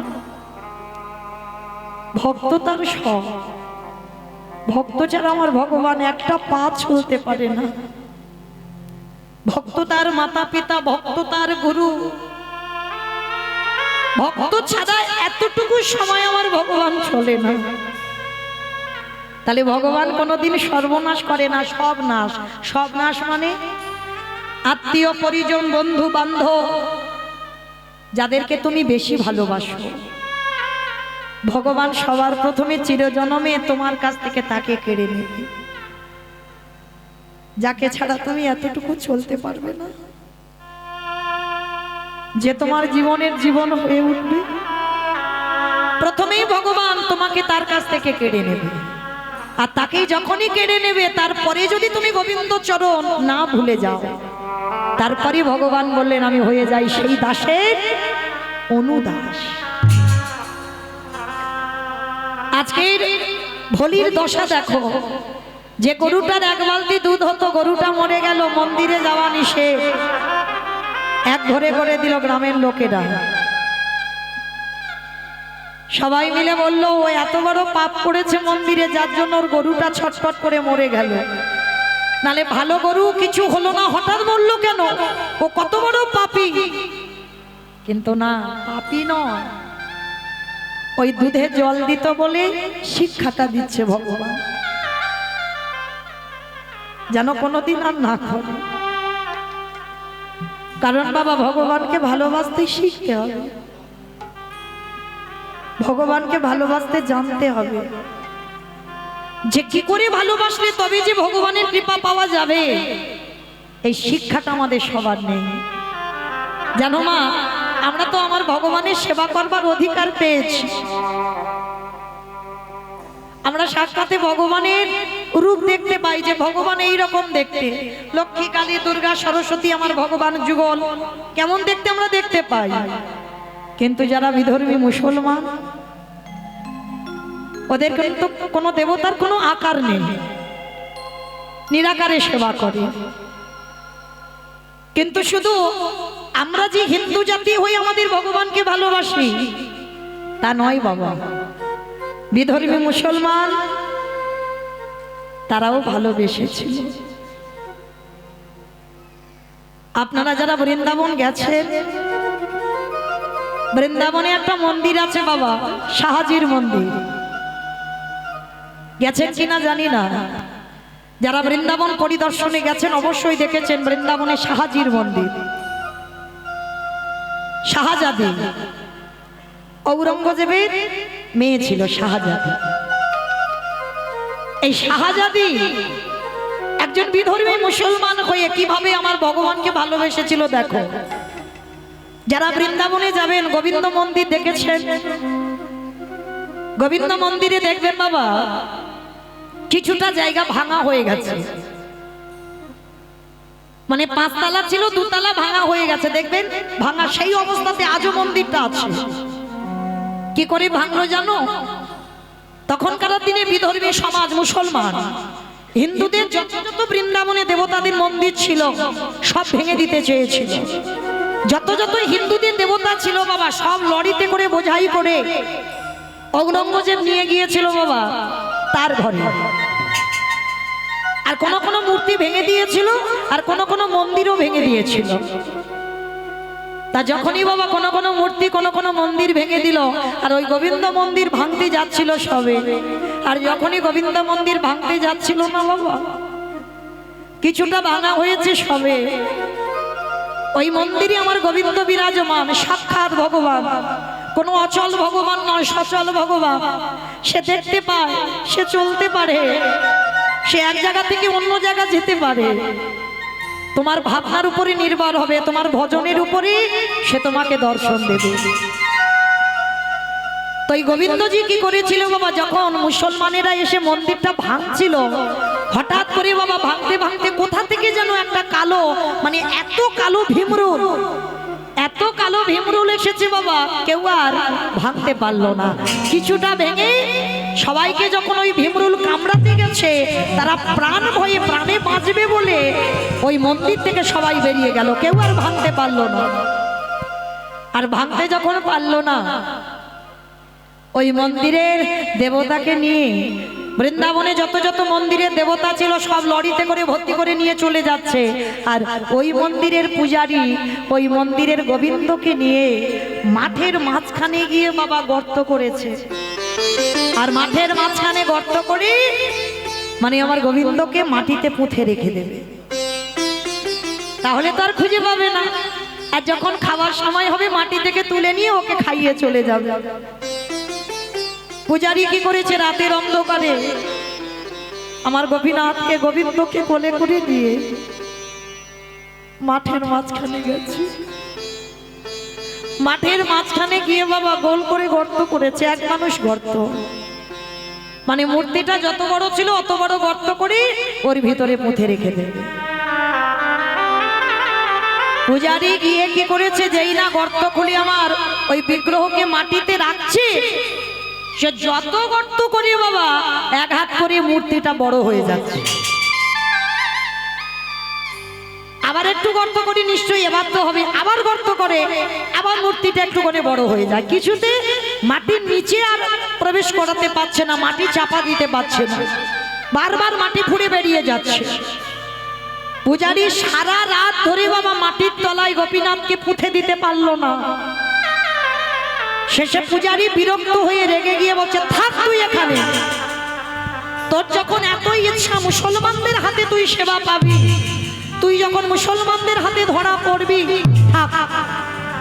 ভক্ত তার সব, ভক্ত ছাড়া আমার ভগবান একটা পা চলতে পারে না। ভক্ত তার মাতা পিতা, ভক্ত তার গুরু, ভক্ত ছাড়া এতটুকু সময় আমার ভগবান চলে না। তাহলে ভগবান কোনোদিন সর্বনাশ করে না, সব নাশ। সব নাশ মানে আত্মীয় পরিজন বন্ধু বান্ধব যাদেরকে তুমি বেশি ভালোবাসো, ভগবান সবার প্রথমে চিরজনমে তোমার কাছ থেকে তাকে কেড়ে নেবে, যাকে ছাড়া তুমি এতটুকু চলতে পারবে না, যে তোমার জীবনের জীবন হয়ে উঠবে। প্রথমেই ভগবান তোমাকে তার কাছ থেকে কেড়ে নেবে, আর তাকেই যখনই কেড়ে নেবে তারপরে যদি তুমি গোবিন্দ চরণ না ভুলে যাও, তারপরে ভগবান বললেন আমি হয়ে যাই সেই দাসের অনুদাস। আজকের ভলির দশা দেখো, যে গরুটার এক বালতি দুধ হতো, গরুটা মরে গেল, মন্দিরে যাওয়া নিষেধ, এক ঘরে করে দিল গ্রামের লোকেরা। সবাই মিলে বলল ও এত বড় পাপ করেছে মন্দিরে, যার জন্য ওর গরুটা ছটফট করে মরে গেল। নালে ভালো গরু কিছু হলো না, হঠাৎ মরলো কেন? ও কত বড় পাপী। কিন্তু না, পাপী নয়, ওই দুধে জল দিত বলে শিক্ষাটা দিচ্ছে ভগবান, যেন কোনোদিন আর না করে। কারণ বাবা ভগবানকে ভালোবাসতে শিখতে হবে, ভগবানকে ভালোবাসতে জানতে হবে, যে কি করে ভালোবাসলে তবে যে ভগবানের কৃপা পাওয়া যাবে, এই শিক্ষাটা আমাদের সবার নেই। জানো মা, আমরা তো আমার ভগবানের সেবা করবার অধিকার পেয়েছি, আমরা সাক্ষাতে ভগবানের রূপ দেখতে পাই যে ভগবান এই রকম দেখতে, লক্ষ্মী কালী দুর্গা সরস্বতী আমার ভগবান যুগল কেমন দেখতে আমরা দেখতে পাই। কিন্তু যারা বিধর্মী মুসলমান, ওদের কিন্তু কোনো দেবতার কোনো আকার নেই, নিরাকারে সেবা করে। কিন্তু শুধু আমরা যে হিন্দু জাতি হই আমাদের ভগবানকে ভালোবাসি তা নয় বাবা, বিধর্মী মুসলমান তারাও ভালোবেসেছিল। আপনারা যারা বৃন্দাবন গেছেন, বৃন্দাবনে একটা মন্দির আছে বাবা, শাহাজির মন্দির, গেছেন কিনা জানি না। যারা বৃন্দাবন পরিদর্শনে গেছেন অবশ্যই দেখেছেন বৃন্দাবনে শাহাজির মন্দির। শাহজাদি, ঔরঙ্গজেবের মেয়ে ছিল শাহজাদি। এই শাহজাদি একজন বিধর্মী মুসলমান হয়ে কিভাবে আমার ভগবানকে ভালোবেসেছিল দেখো। যারা বৃন্দাবনে যাবেন গোবিন্দ মন্দির দেখেছেন, গোবিন্দ মন্দিরে দেখবেন বাবা কিছুটা জায়গা ভাঙা হয়ে গেছে, মানে 5 তলা ছিল 2 তলা ভাঙা হয়ে গেছে, দেখবেন ভাঙা সেই অবস্থাতে আজও মন্দিরটা আছে। কি করে ভাঙলো জানো? তখনকার দিনে বিধর্মী সমাজ মুসলমান হিন্দুদের যত যত বৃন্দাবনে দেবতাদের মন্দির ছিল সব ভেঙে দিতে চেয়েছিল। যত যত হিন্দুদের দেবতা ছিল বাবা সব লরিতে করে বোঝাই করে ঔরঙ্গজেব নিয়ে গিয়েছিল বাবা তার ঘরে। আর কোন কোন মূর্তি ভেঙে দিয়েছিল, আর কোন কোন মন্দিরও ভেঙে দিয়েছিল। তা যখনই বাবা কোন কোন মূর্তি কোন কোন মন্দির ভেঙে দিল, আর ওই গোবিন্দ মন্দির ভাঙতে যাচ্ছিল সবে, আর যখনই গোবিন্দ মন্দির ভাঙতে যাচ্ছিল না বাবা, কিছুটা ভাঙা হয়েছে সবে, ওই মন্দিরে আমার গোবিন্দ বিরাজমান, সাক্ষাৎ ভগবান, কোনো অচল ভগবান নয়, সচল ভগবান। সে দেখতে পায়, সে চলতে পারে, সে এক জায়গা থেকে অন্য জায়গা যেতে পারে। তোমার ভাবনার উপরে নির্ভর হবে, তোমার ভজনের উপরে সে তোমাকে দর্শন দেবে। তো এই গোবিন্দজি কি করেছিল বাবা, যখন মুসলমানেরা এসে মন্দিরটা ভাঙছিল, হঠাৎ করে বাবা ভাঙতে ভাঙতে কোথা থেকে যেন একটা কালো, মানে এত কালো ভীমরুল, এত কালো ভীমরুল এসেছে বাবা, কেউ আর ভাঙতে পারলো না। কিছুটা ভেঙে সবাইকে যখন ওই ভীমরুল কামড়াতে গেছে, তারা প্রাণ ভয়ে প্রাণে বাঁচবে বলে ওই মন্দির থেকে সবাই বেরিয়ে গেল, কেউ আর ভাঙতে পারলো না। আর ভাঙতে যখন পারলো না, ওই মন্দিরের দেবতাকে নিয়ে বৃন্দাবনে যত যত মন্দিরের দেবতা ছিল সব লরিতে করে ভর্তি করে নিয়ে চলে যাচ্ছে। আর ওই মন্দিরের পূজারী ওই মন্দিরের গোবিন্দকে নিয়ে মাঠের মাঝখানে গিয়ে বাবা গর্ত করেছে। আর মাঠের মাঝখানে গর্ত করে মানে আমার গোবিন্দকে মাটিতে পুঁতে রেখে দেবে, তাহলে তো আর খুঁজে পাবে না। আর যখন খাবার সময় হবে মাটি থেকে তুলে নিয়ে ওকে খাইয়ে চলে যাবে। পূজারী কি করেছে, রাতের অন্ধকারে আমার গোপীনাথকে গোবিন্দকে কোলে করে দিয়ে মাঠের মাঝখানে গেছে। মাঠের মাঝখানে গিয়ে বাবা গোল করে গর্ত করেছে, এক মানুষ গর্ত, মানে মূর্তিটা যত বড় ছিল অত বড় গর্ত করে ওর ভিতরে পুঁতে রেখে দেবে। পূজারী গিয়ে কি করেছে, যেই না গর্ত খুলে আমার ওই বিগ্রহকে মাটিতে রাখছে, সে যত গর্ত করে বাবা এক হাত করে মূর্তিটা বড় হয়ে যাচ্ছে। আবার একটু গর্ত করে নিশ্চয়ই এবার তো হবে, আবার গর্ত করে আবার মূর্তিটা একটু করে বড় হয়ে যায়। কিছুতে মাটির নিচে আর প্রবেশ করাতে পারছে না, মাটি চাপা দিতে পারছে না, বারবার মাটি ফুঁড়ে বেরিয়ে যাচ্ছে। পূজারী সারা রাত ধরে বাবা মাটির তলায় গোপীনাথকে পুঁতে দিতে পারলো না। শেষে পূজারী বিরক্ত হয়ে রেগে গিয়ে বলছে, থাক তুই এখানে, তোর যখন এতই ইচ্ছা মুসলমানদের হাতে তুই সেবা পাবি, তুই যখন মুসলমানদের হাতে ধরা পড়বি, থাক।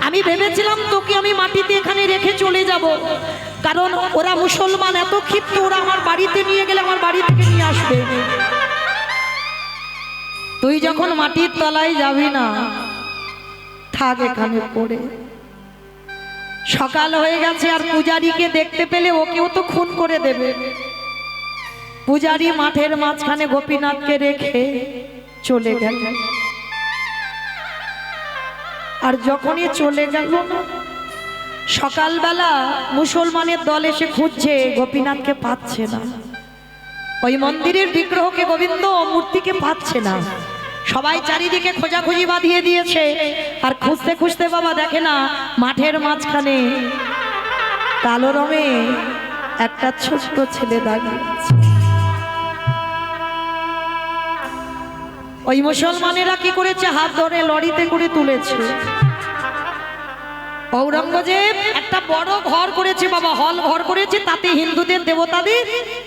আমি ভেবেছিলাম তোকে আমি মাটিতে এখানে রেখে চলে যাব, কারণ ওরা মুসলমান এত ক্ষিপ্ত, ওরা আমার বাড়িতে নিয়ে গেলে আমার বাড়ি থেকে নিয়ে আসবে। তুই যখন মাটির তলায় যাবি না, থাক এখানে পড়ে। সকাল হয়ে গেছে, আর পূজারীকে দেখতে পেলে ওকেও তো খুন করে দেবে। পূজারি মাঠের মাঝখানে গোপীনাথকে রেখে চলে গেল। আর যখনই চলে গেল না, সকালবেলা মুসলমানের দল এসে খুঁজছে, গোপীনাথকে পাচ্ছে না। ওই মন্দিরের বিগ্রহকে, গোবিন্দ মূর্তিকে পাচ্ছে না। সবাই চারিদিকে খোঁজাখুঁজি বাঁধিয়ে দিয়েছে। আর খুঁজতে খুঁজতে বাবা দেখে না, মাঠের মাঝখানে কালো রঙে একটা ছোট্ট ছেলে দাঁড়িয়ে আছে। ওই মুসলমানেরা কি করেছে, হাত ধরে লরিতে করে তুলেছে। ঔরঙ্গজেব একটা বড় ঘর করেছে বাবা, হল ঘর করেছে, তাতে হিন্দুদের দেবতাদের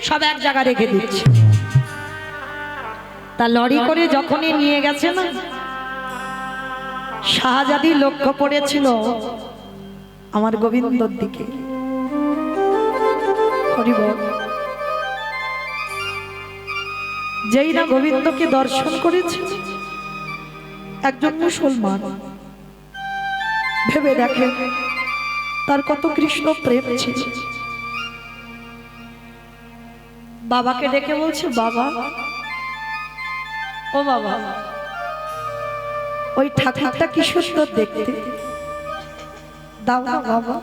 সব এক জায়গা রেখে দিচ্ছে। তা লরি করে যখনই নিয়ে গেছে না, শাহজাদি লক্ষ্য পড়েছিল আমার গোবিন্দর দিকে। যেই না গোবিন্দকে দর্শন করেছে একজন মুসলমান, ভেবে দেখে তার কত কৃষ্ণ প্রেম ছিল। বাবাকে ডেকে বলছে, বাবা, ও বাবা, ওই ঠাকুরটা কি সুন্দর দেখতে, দাও না বাবা,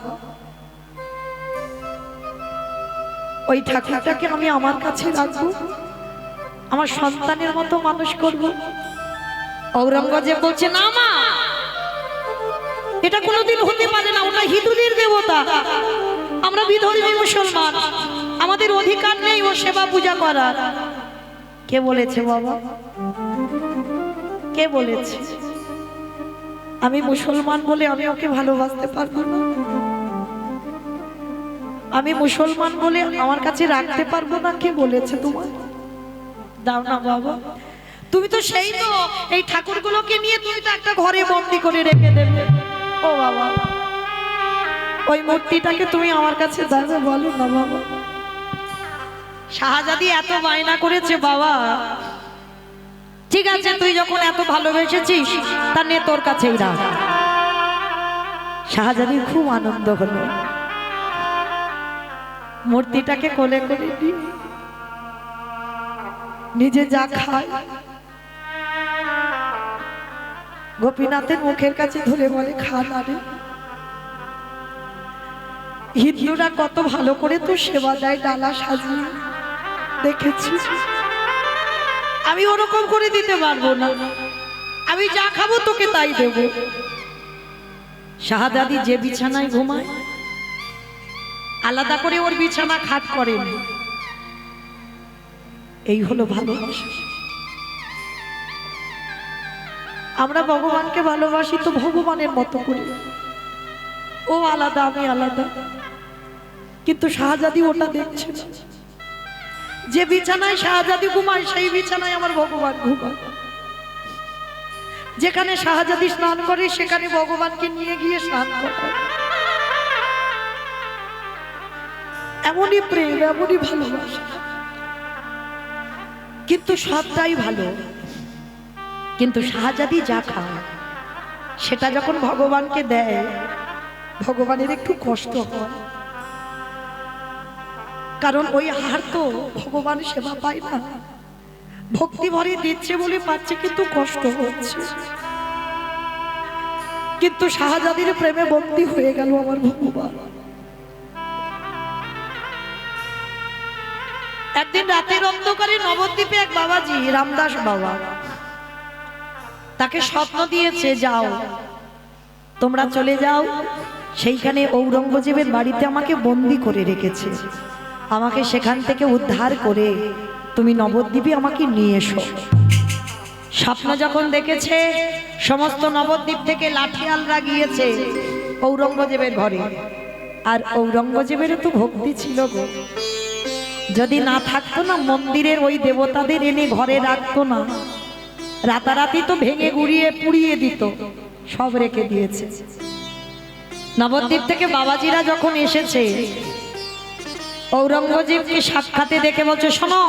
ওই ঠাকুরটাকে আমি আমার কাছে রাখবো, আমার সন্তানের মতো মানুষ করব। ঔরঙ্গজেব বলছে, না মা, এটা কোনোদিন হতে পারে না, ওটা হিন্দুদের দেবতা, আমরা বিধর্মী মুসলমান, আমাদের অধিকার নেই ও সেবা পূজা করার। কে বলেছে বাবা, কে বলেছে? আমি মুসলমান বলে আমি ওকে ভালোবাসতে পারবো না? আমি মুসলমান বলে আমার কাছে রাখতে পারবো না? কে বলেছে তোমার? দাও না বাবা, তুমি তো সেই তো এই ঠাকুরগুলোকে নিয়ে তুমি তো একটা ঘরে বন্দি করে রেখে দেবে। ও বাবা, ওই মূর্তিটাকে তুমি আমার কাছে দাও, বলো না বাবা। শাহজাদি এত বায়না করেছে, বাবা ঠিক আছে, তুই যখন এত ভালোবেসেছিস তা নে, তোর কাছেই রাখ। শাহজাদির খুব আনন্দ হলো, মূর্তিটাকে কোলে করে নিয়ে নিজে যা খায় গোপীনাথের মুখের কাছে ধরে বলে, খা না রে। হিন্দুরা কত ভালো করে তো সেবা দেয়, ডালা সাজিয়ে, দেখেছি। আমি ওরকম করে দিতে পারবো না, আমি যা খাবো তোকে তাই দেব। শাহজাদি যে বিছানায় ঘুমায় আলাদা করে ওর বিছানা খাট করেন। এই হলো ভালোবাসা। আমরা ভগবানকে ভালোবাসি তো ভগবানের মতো করি, ও আলাদা আমি আলাদা, কিন্তু শাহজাদি ওটা দেখছে না। যে বিছানায় শাহজাদি ঘুমায় সেই বিছানায় আমার ভগবান ঘুমায়। যেখানে শাহজাদি স্নান করে সেখানে ভগবানকে নিয়ে গিয়ে স্নান করায়। এমনই প্রেম, এমনই ভালোবাসা, কিন্তু সবটাই ভালো। কিন্তু শাহজাদি যা খায় সেটা যখন ভগবানকে দেয়, ভগবানের একটু কষ্ট হয়, কারণ ওই হার তো ভগবান সেবা পায় না। ভক্তি ভরে দিচ্ছে বলে পাচ্ছে, কিন্তু কষ্ট হচ্ছে। কিন্তু শাহজাদির প্রেমে বন্দী হয়ে গেল আমার ভগবান। একদিন রাতের অন্ধকারে নবদ্বীপে এক বাবাজি, রামদাস বাবা, তাকে স্বপ্ন দিয়েছে, যাও তোমরা চলে যাও, সেইখানে ঔরঙ্গজেবের বাড়িতে আমাকে বন্দী করে রেখেছে, আমাকে সেখান থেকে উদ্ধার করে তুমি নবদ্বীপে আমাকে নিয়ে এসো। স্বপ্ন যখন দেখেছে, সমস্ত নবদ্বীপ থেকে লাঠিয়ালরা গিয়েছে ঔরঙ্গজেবের ঘরে। আর ঔরঙ্গজেবের তো ভক্তি ছিল গো, যদি না থাকতো না মন্দিরের ওই দেবতাদের এনে ঘরে রাখতো না, রাতারাতি তো ভেঙে গুড়িয়ে পুড়িয়ে দিত, সব রেখে দিয়েছে। নবদ্বীপ থেকে বাবাজিরা যখন এসেছে, ঔরঙ্গজেবকে সাক্ষাতে দেখে বলছে, শোনো,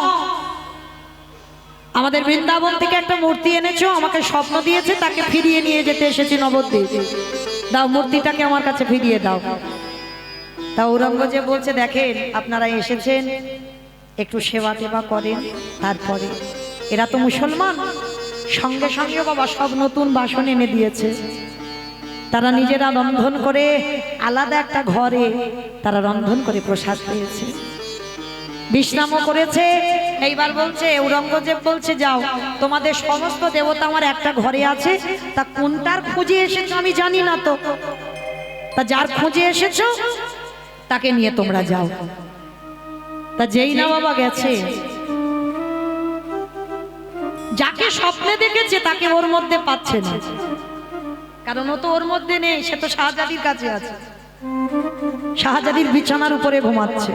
আমাদের বৃন্দাবন থেকে একটা মূর্তি এনেছো, আমাকে স্বপ্ন দিয়েছে, তাকে ফিরিয়ে নিয়ে যেতে এসেছি নবদ্বীপ, দাও মূর্তিটাকে আমার কাছে ফিরিয়ে দাও। তা ঔরঙ্গজেব বলছে, দেখেন আপনারা এসেছেন, একটু সেবা টেবা করেন। তারপরে এরা তো মুসলমান, সঙ্গে সঙ্গে বাবা সব নতুন বাসন এনে দিয়েছে। তারা নিজেরা রন্ধন করে আলাদা একটা ঘরে তারা রন্ধন করে প্রসাদ পেয়েছে, বিশ্রামও করেছে। এইবার বলছে ঔরঙ্গজেব বলছে, যাও, তোমাদের সমস্ত দেবতা আমার একটা ঘরে আছে, তা কোনটার খুঁজে এসেছো আমি জানি না, তো তা যার খুঁজে এসেছো তাকে নিয়ে তোমরা যাও। তা যেই না বাবা গেছে, যাকে স্বপ্নে দেখেছে তাকে ওর মধ্যে পাচ্ছে না, কারণ ও তো ওর মধ্যে নেই, সে তো শাহজাদির কাছে আছে, শাহজাদির বিছানার উপরে ঘুমাচ্ছে।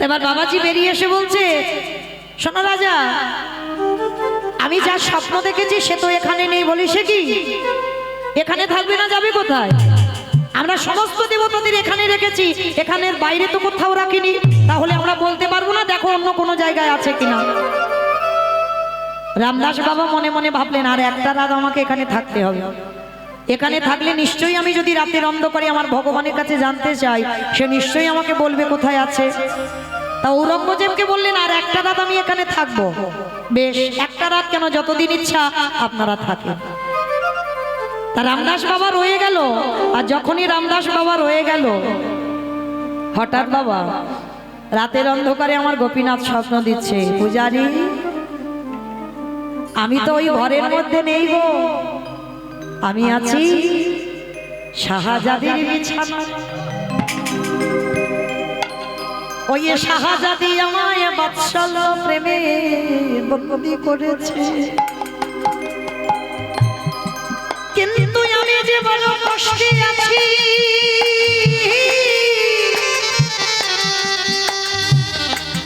এবার বাবাজি বেরিয়ে এসে বলছে, শোনো রাজা, আমি যার স্বপ্ন দেখেছি সে তো এখানে নেই, বলি সে কি এখানে থাকবে না, যাবে কোথায়? আমরা সমস্ত দেবতাদের এখানে রেখেছি, এখানের বাইরে তো কোথাও রাখিনি, তাহলে আমরা বলতে পারবো না, দেখো অন্য কোনো জায়গায় আছে কিনা। রামদাস বাবা মনে মনে ভাবলেন, আর একটা রাত আমাকে এখানে থাকতে হবে, এখানে থাকলে নিশ্চয়ই আমি যদি রাতের অন্ধকারে আমার ভগবানের কাছে জানতে চাই, সে নিশ্চয়ই আমাকে বলবে কোথায় আছে। তা ঔরঙ্গজেবকে বললেন, আর একটা রাত আমি এখানে থাকবো। বেশ, একটা রাত কেন, যতদিন ইচ্ছা আপনারা থাকেন। তা রামদাস বাবা রয়ে গেল। আর যখনই রামদাস বাবা রয়ে গেল, হঠাৎ বাবা রাতের অন্ধকারে আমার গোপীনাথ স্বপ্ন দিচ্ছে, পূজারি আমি তো ওই ঘরের মধ্যে নেই গো, আমি আছি শাহজাদির বিছানা। ওই শাহজাদি আমায় বাদশাল প্রেমে বন্দী করেছে, কিন্তু আমি যে বড় কষ্টে আছি,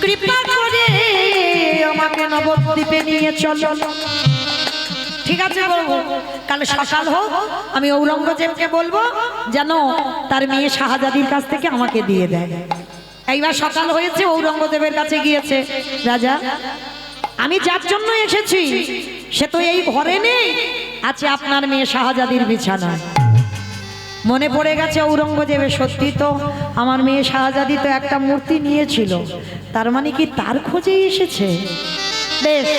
কৃপা করে আমাকে নবদ্বীপে নিয়ে চলো। ঠিক আছে বলবো, কাল সকাল হোক, আমি ঔরঙ্গজেবকে বলবো যেন তার মেয়ে শাহজাদির কাছ থেকে আমাকে দিয়ে দেয়। এইবার সকাল হয়েছে, ঔরঙ্গজেবের কাছে গিয়েছে, রাজা আমি যার জন্য এসেছি সে তো এই ঘরে নেই, আছে আপনার মেয়ে শাহজাদির বিছানায়। মনে পড়ে গেছে ঔরঙ্গজেবের, সত্যি তো আমার মেয়ে শাহজাদি তো একটা মূর্তি নিয়েছিল, তার মানে কি তার খোঁজেই এসেছে। বেশ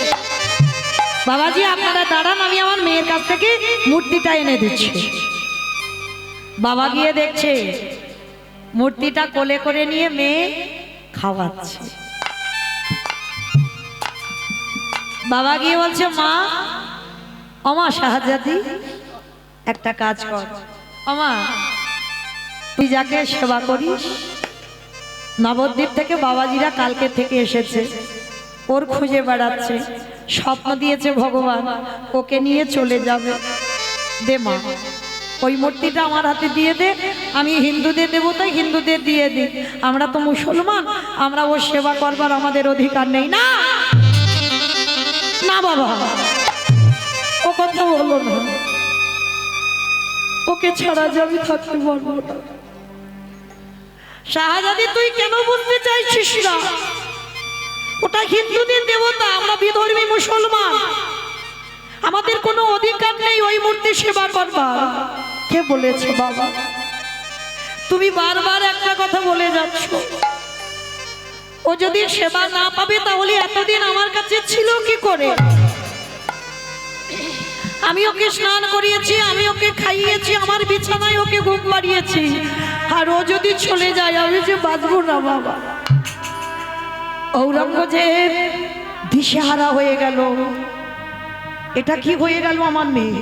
বাবাজি আপনারা দাঁড়ান, আমি আমার মেয়ের কাছ থেকে মূর্তিটা এনে দিচ্ছি। বাবা গিয়ে দেখছে মূর্তিটা কোলে করে নিয়ে মেয়ে খাওয়াচ্ছে। বাবা গিয়ে বলছে, মা, ওমা শাহজাদি একটা কাজ কর, ওমা তুই যাকে সেবা করিস, নবদ্বীপ থেকে বাবাজিরা কালকে থেকে এসেছে, ওর খুঁজে বেড়াচ্ছে, স্বপ্ন দিয়েছে ভগবান ওকে নিয়ে চলে যাবে, দে মা ওই মূর্তিটা আমার হাতে দিয়ে দে, আমি হিন্দুদের দেবো তাই হিন্দুদের দিয়ে দিই, আমরা তো মুসলমান, আমরা ওর সেবা করবার আমাদের অধিকার নেই। না না বাবা, ও কথা বলো না, ওকে ছাড়া যাবি থাকতে পারবো না। শাহজাদি তুই কেন বুঝতে চাইছিস না? ওটা হিন্দুদের দেবতা, আমরা বিধর্মী মুসলমান, আমাদের কোনো অধিকার নেই ওই মূর্তি সেবা করবার। কে বলেছে বাবা? তুমি বারবার একটা কথা বলে যাচ্ছ, ও যদি সেবা না পাবে তাহলে এতদিন আমার কাছে ছিল কি করে? আমি ওকে স্নান করিয়েছি, আমি ওকে খাইয়েছি, আমার বিছানায় ওকে ঘুম পাড়িয়েছি, আর ও যদি চলে যায় আমি যে বাঁচবো না বাবা। ঔরঙ্গজেব দিশেহারা হয়ে গেল, এটা কি হয়ে গেল আমার মেয়ে?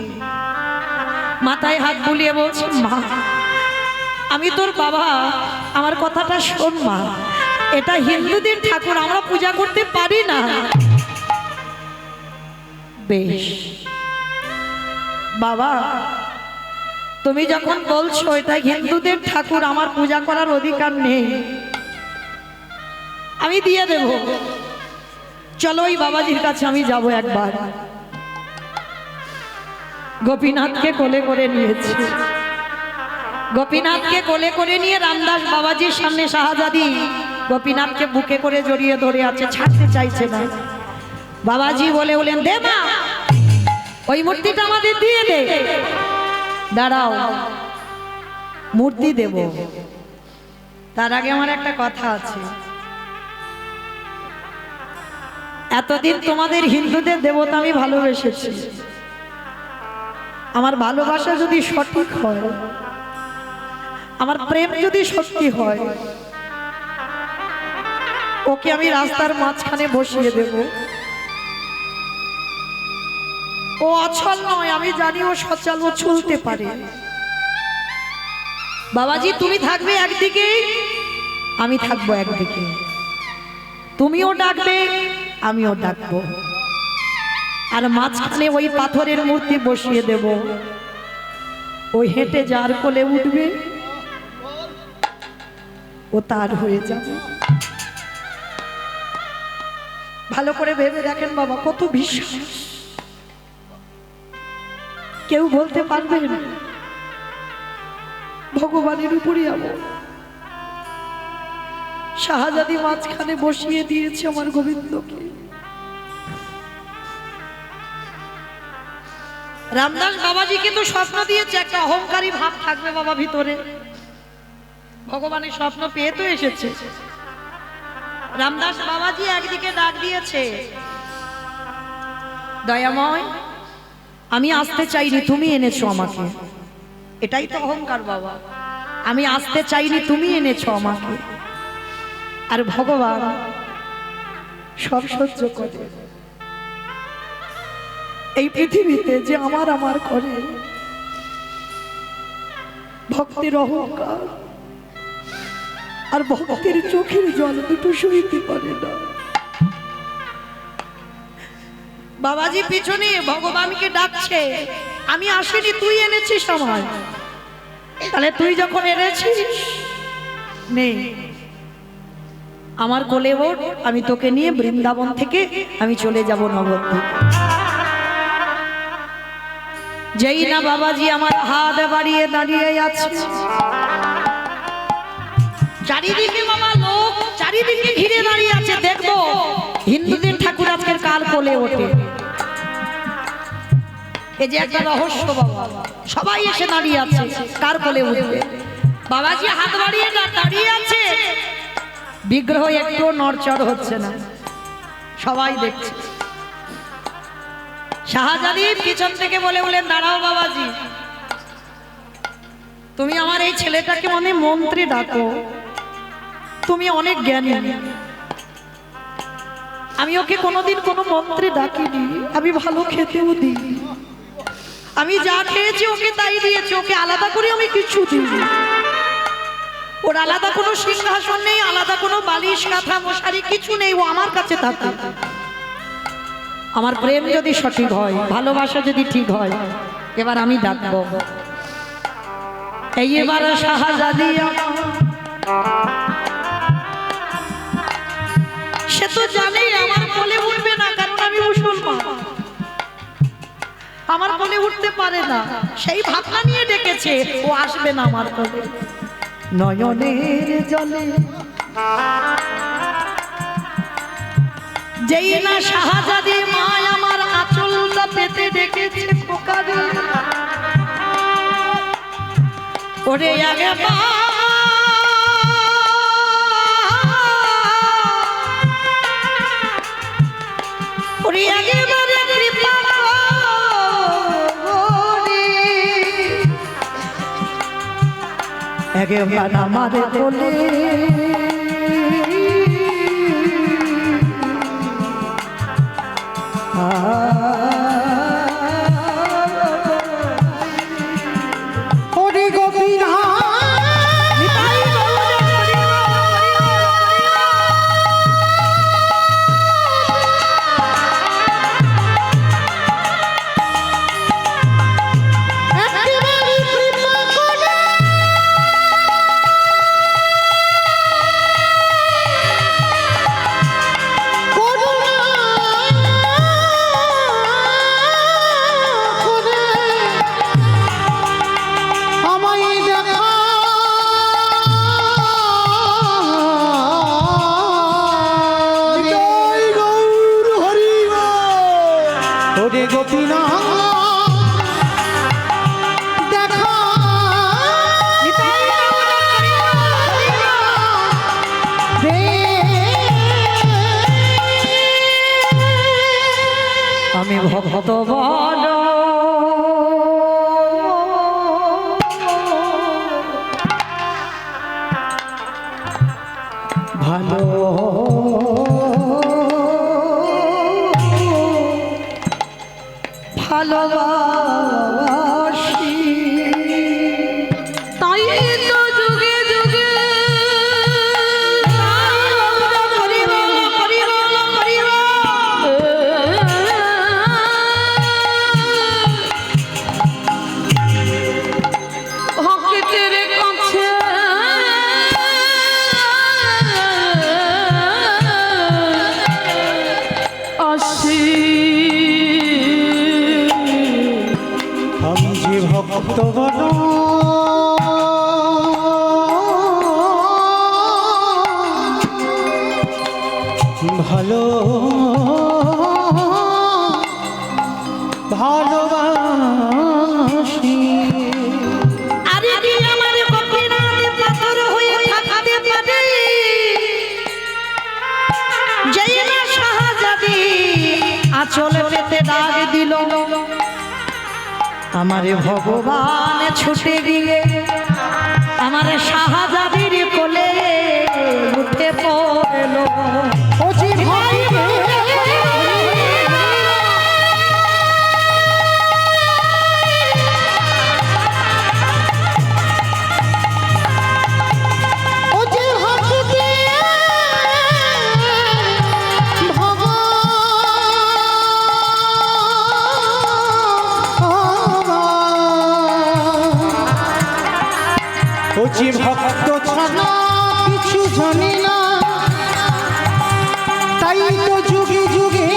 মাথায় হাত বুলিয়ে বলছে, মা আমি তোর বাবা, আমার কথাটা শোন মা, এটা হিন্দুদের ঠাকুর, আমরা পূজা করতে পারি না। বেশ বাবা, তুমি যখন বলছো এটা হিন্দুদের ঠাকুর, আমার পূজা করার অধিকার নেই, আমি দিয়ে দেব, চলো ওই বাবাজির কাছে আমি যাব একবার। গোপীনাথকে কোলে করে নিয়েছি, গোপীনাথকে কোলে করে নিয়ে রামদাস বাবাজির সামনে শাহজাদি গোপীনাথকে বুকে করে জড়িয়ে ধরে আছে, ছাড়তে চাইছে না। বাবাজি বলে বলেন, দে মা ওই মূর্তিটা আমাদের দিয়ে দে। দাঁড়াও, মূর্তি দেব, তার আগে আমার একটা কথা আছে। এতদিন তোমাদের হিন্দুদের দেবতা আমি ভালোবেসেছি, আমার ভালোবাসা যদি সঠিক হয়, আমার প্রেম যদি সত্যি হয়, ওকে আমি রাস্তার মাঝখানে বসিয়ে দেব। ও অচল নয়, আমি জানি ও সচল, ও চলতে পারে। বাবাজি তুমি থাকবে একদিকে, আমি থাকবো একদিকে, তুমিও ডাকবে আমিও ডাকবো, আর মাঝখানে ওই পাথরের মূর্তি বসিয়ে দেব। ওই হেঁটে যার কোলে উঠবে ও তার হয়ে যাবে। ভালো করে ভেবে দেখেন বাবা, কত বিশ্বাস। কেউ বলতে পারবে না ভগবানের উপরই আমল। শাহজাদি মাঝখানে বসিয়ে দিয়েছে আমার গোবিন্দকে। রামদাস বাবাজি কিন্তু স্বপ্ন দিয়েছে, একটা অহংকারী ভাব থাকবে বাবা ভিতরে। ভগবানের স্বপ্ন পেয়ে তো এসেছে। রামদাস বাবাজি একদিকে ডাক দিয়েছে, দয়াময় আমি আসতে চাইনি, তুমি এনেছো আমাকে। এটাই তো অহংকার বাবা, আমি আসতে চাইনি, তুমি এনেছো আমাকে। আর ভগবান সব সহ্য করে। এই পৃথিবীতে যে আমার আমার করে, ভক্তির অহংকার আর ভক্তির চোখের জল দুটো সইতে পারে না। বাবাজি পিছনে ভগবানকে ডাকছে, আমি আসিনি, তুই এনেছিস আমায়। তাহলে তুই যখন এনেছিস নেই, আমার কোলে ওঠ, আমি তোকে নিয়ে বৃন্দাবন থেকে আমি চলে যাব নবদ্বীপ। যেই না বাবাজি আমার হাত বাড়িয়ে দাঁড়িয়ে আছে, চারিদিকে বাবা লোক চারিদিকে ঘিরে দাঁড়িয়ে আছে, দেখবো হিন্দুদের ঠাকুর আজকের কাল কোলে ওঠে। এই যে একটা রহস্য বাবা, সবাই এসে দাঁড়িয়ে আছে, কার কোলে উঠবে। বাবাজি হাত বাড়িয়ে দাঁড়িয়ে আছে, বিগ্রহ একটু নড়চড় হচ্ছে না, সবাই দেখছে। শাহজাদি পিছন থেকে বলে বলেন, দাঁড়াও বাবাজি, তুমি আমার এই ছেলেটাকে মনে মন্ত্রী ডাকো, তুমি অনেক জ্ঞানী। আমি ওকে কোনোদিন কোনো মন্ত্রী ডাকিনি, আমি ভালো খেতেও দিই, আমি যা খেয়েছি ওকে তাই দিয়েছি, ওকে আলাদা করে আমি কিছু দিই। ওর আলাদা কোনো সিংহাসন নেই, আলাদা কোনো বালিশ কাঁথা মশারি কিছু নেই, ও আমার কাছে থাকে। আমার প্রেম যদি সঠিক হয়, ভালোবাসা যদি ঠিক হয়, এবার আমি ডাকবো। এই এবার শাহজাদি সে তো জানে আমার কোলে উঠবে না, কারণ আমি মুসলমান, আমার কোলে উঠতে পারে না, সেই ভাবনা নিয়ে ডেকেছে, ও আসবে না আমার কোলে। নয়নের জলে যেই না শাহজাদি মা আমার আঁচলটা পেতে ডেকেছে, খোকারে ওরে আগে বা ওরে একেবারে কৃপা করে একেবারে আমার কোলে ওরে গোপীনাথ ভক্ত বল ভালো ভালোবাসি তাই তো যুগে যুগে ভক্তের কাছে আসি আমি যে ভক্ত বল ভালো ভালোবাসি আরে কি আমার কপিরাতে পাথর হয়ে থাকতে পারে যেই না শাহজাদি আঁচল পেতে ডাক দিল আমারে ভগবান ছুটে গিয়ে আমার শাহজাদির কোলে উঠে পড়ল ও জি ভাই ও যে ভক্ত ছাড়া কিছু জানি না তাই তো যুগে যুগে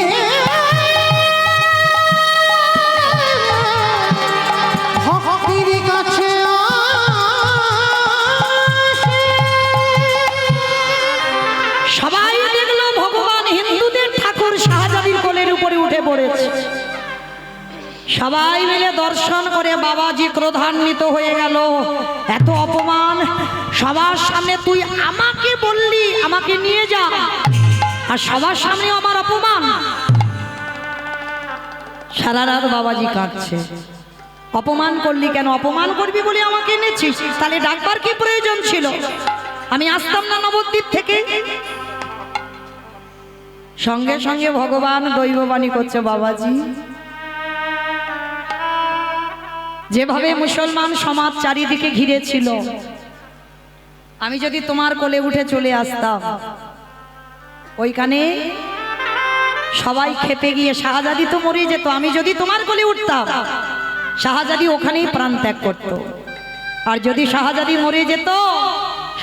ভক্তির কাছে সবাই দেখলো ভগবান হিন্দুদের ঠাকুর শাহজাদির কোলের উপরে উঠে পড়েছে সবাই মিলে দর্শন করে বাবাজি ক্রোধান্বিত হয়ে গেল এত অপমান সবার সামনে তুই আমাকে বললি আমাকে নিয়ে যা আর সবার সামনে আমার অপমান সারা রাত বাবাজি কাঁদছে অপমান করলি কেন অপমান করবি বলে আমাকে এনেছিস তাহলে ডাকবার কি প্রয়োজন ছিল আমি আসতাম না নবদ্বীপ থেকে সঙ্গে সঙ্গে ভগবান দৈববাণী করছে বাবাজি যেভাবে মুসলমান সমাজ চারিদিকে ঘিরে ছিল আমি যদি তোমার কোলে উঠে চলে আসতাম ওইখানে সবাই খেপে গিয়ে শাহজাদি তো মরে যেত আমি যদি তোমার কোলে উঠতাম শাহজাদি ওখানেই প্রাণ ত্যাগ করত আর যদি শাহজাদি মরে যেত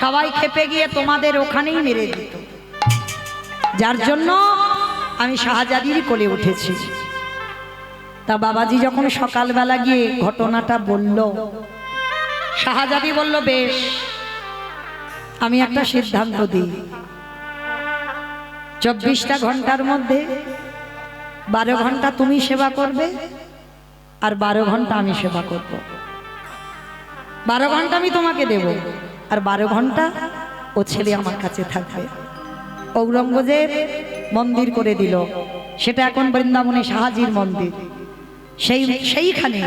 সবাই খেপে গিয়ে তোমাদের ওখানেই মেরে দিত যার জন্য আমি শাহজাদির কোলে উঠেছি তা বাবাজি যখন সকালবেলা গিয়ে ঘটনাটা বলল শাহজাদি বলল বেশ আমি একটা সিদ্ধান্ত দিই 24টা ঘন্টার মধ্যে 12 ঘন্টা তুমি সেবা করবে আর 12 ঘন্টা আমি সেবা করব 12 ঘন্টা আমি তোমাকে দেব আর 12 ঘন্টা ও ছেলে আমার কাছে থাকবে ঔরঙ্গজেব মন্দির করে দিল সেটা এখন বৃন্দাবনে শাহাজির মন্দির সেইখানে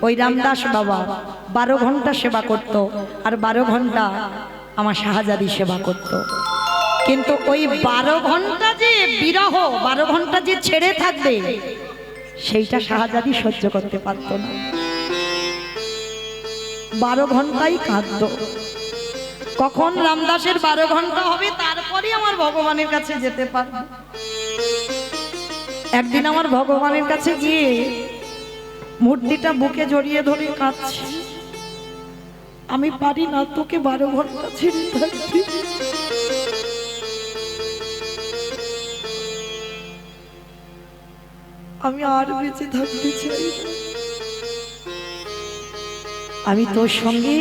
ওই রামদাস বাবা 12 ঘন্টা সেবা করত আর 12 ঘন্টা আমার শাহজাদি সেবা করত কিন্তু ওই 12 ঘন্টা যে বিরহ 12 ঘন্টা যে ছেড়ে থাকবে সেইটা শাহজাদি সহ্য করতে পারত না 12 ঘন্টাই কাঁদত কখন রামদাসের 12 ঘন্টা হবে তারপরে আমার ভগবানের কাছে যেতে পারব একদিন আমার ভগবানের কাছে গিয়ে মূর্তিটা বুকে জড়িয়ে ধরে কাঁদছে আমি পারি না তোকে 12 ঘন্টা ছেড়ে থাকতে আমি আর বেঁচে থাকতে চাই না আমি তোর সঙ্গে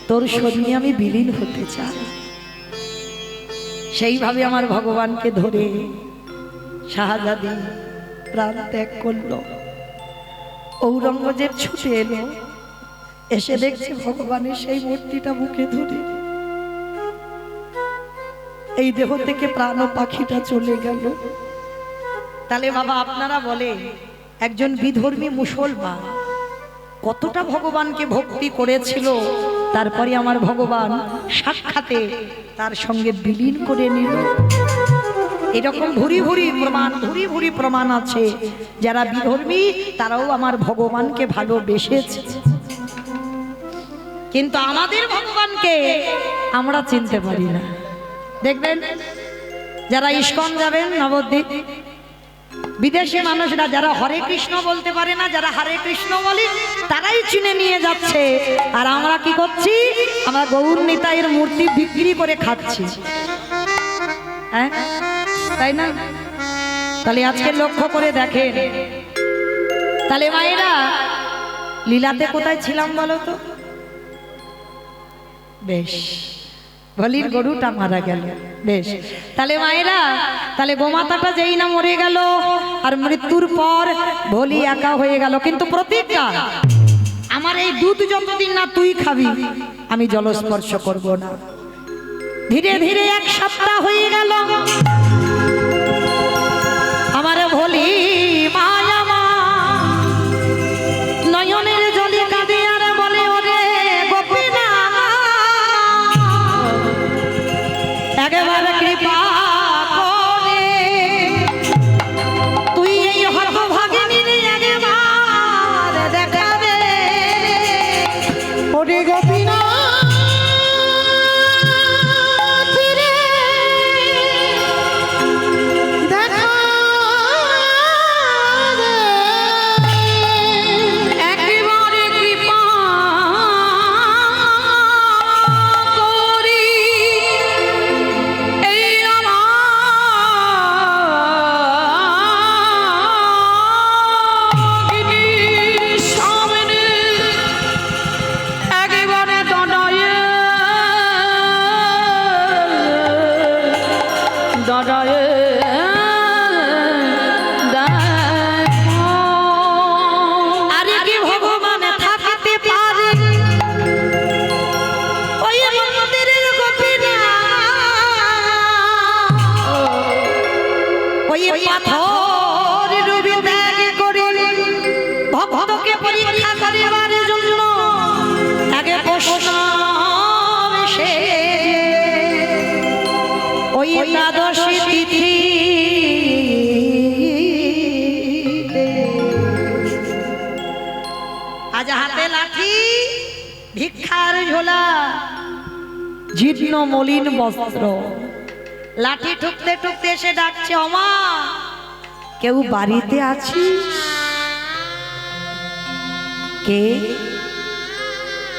তোর শরীরে আমি বিলীন হতে চাই সেইভাবে আমার ভগবানকে ধরে শাহজাদি প্রাণ ত্যাগ করলো ঔরঙ্গজেব ছুটে এলো এসে দেখছে ভগবানের সেই মূর্তিটা বুকে ধরে এই দেহ থেকে প্রাণ ও পাখিটা চলে গেল তাহলে বাবা আপনারা বলে একজন বিধর্মী মুসলমান কতটা ভগবানকে ভক্তি করেছিল, তারপরে আমার ভগবান সাক্ষাতে তার সঙ্গে বিলীন করে নিল। এরকম ভুরি ভুরি প্রমাণ আছে। যারা বিধর্মী তারাও আমার ভগবানকে ভালোবেসেছে, কিন্তু আমাদের ভগবানকে আমরা চিনতে পারি না। দেখবেন যারা ইস্কন যাবেন নবদ্বীপ, বিদেশি মানুষরা যারা হরে কৃষ্ণ বলতে পারে না, যারা হরে কৃষ্ণ বলে তারাই চিনে নিয়ে যাচ্ছে। আর আমরা কি করছি? আমরা গৌর নিতাইয়ের মূর্তি বিক্রি করে খাচ্ছি, হ্যাঁ তাই না? তাহলে আজকে লক্ষ্য করে দেখেন, তাহলে মায়েরা লীলাতে কোথায় ছিলাম বলো তো? বেশ, বলির গরুটা মারা গেল। বেশ, তাহলে মায়েরা, তাহলে গোমাতাটা যেই না মরে গেল আর মৃত্যুর পর ভোলি একা হয়ে গেল, কিন্তু প্রতিজ্ঞা, আমার এই দুধ যতদিন না তুই খাবি আমি জলস্পর্শ করব না। ধীরে ধীরে এক সপ্তাহ হয়ে গেল, আমার ভোলি মায়া মা নয়নের জলে কাঁদে আর বলে, ওরে গোপীনা একেবারে কৃপা করে তুই এই হতভাগিনী একবার দেখা দে। ওরে গোপীনা আজ হাতে লাঠি, ভিক্ষার ঝোলা, জীর্ণ মলিন বস্ত্র, লাঠি ঠুকতে ঠুকতে এসে ডাকছে, ওমা কেউ বাড়িতে আছিস? কে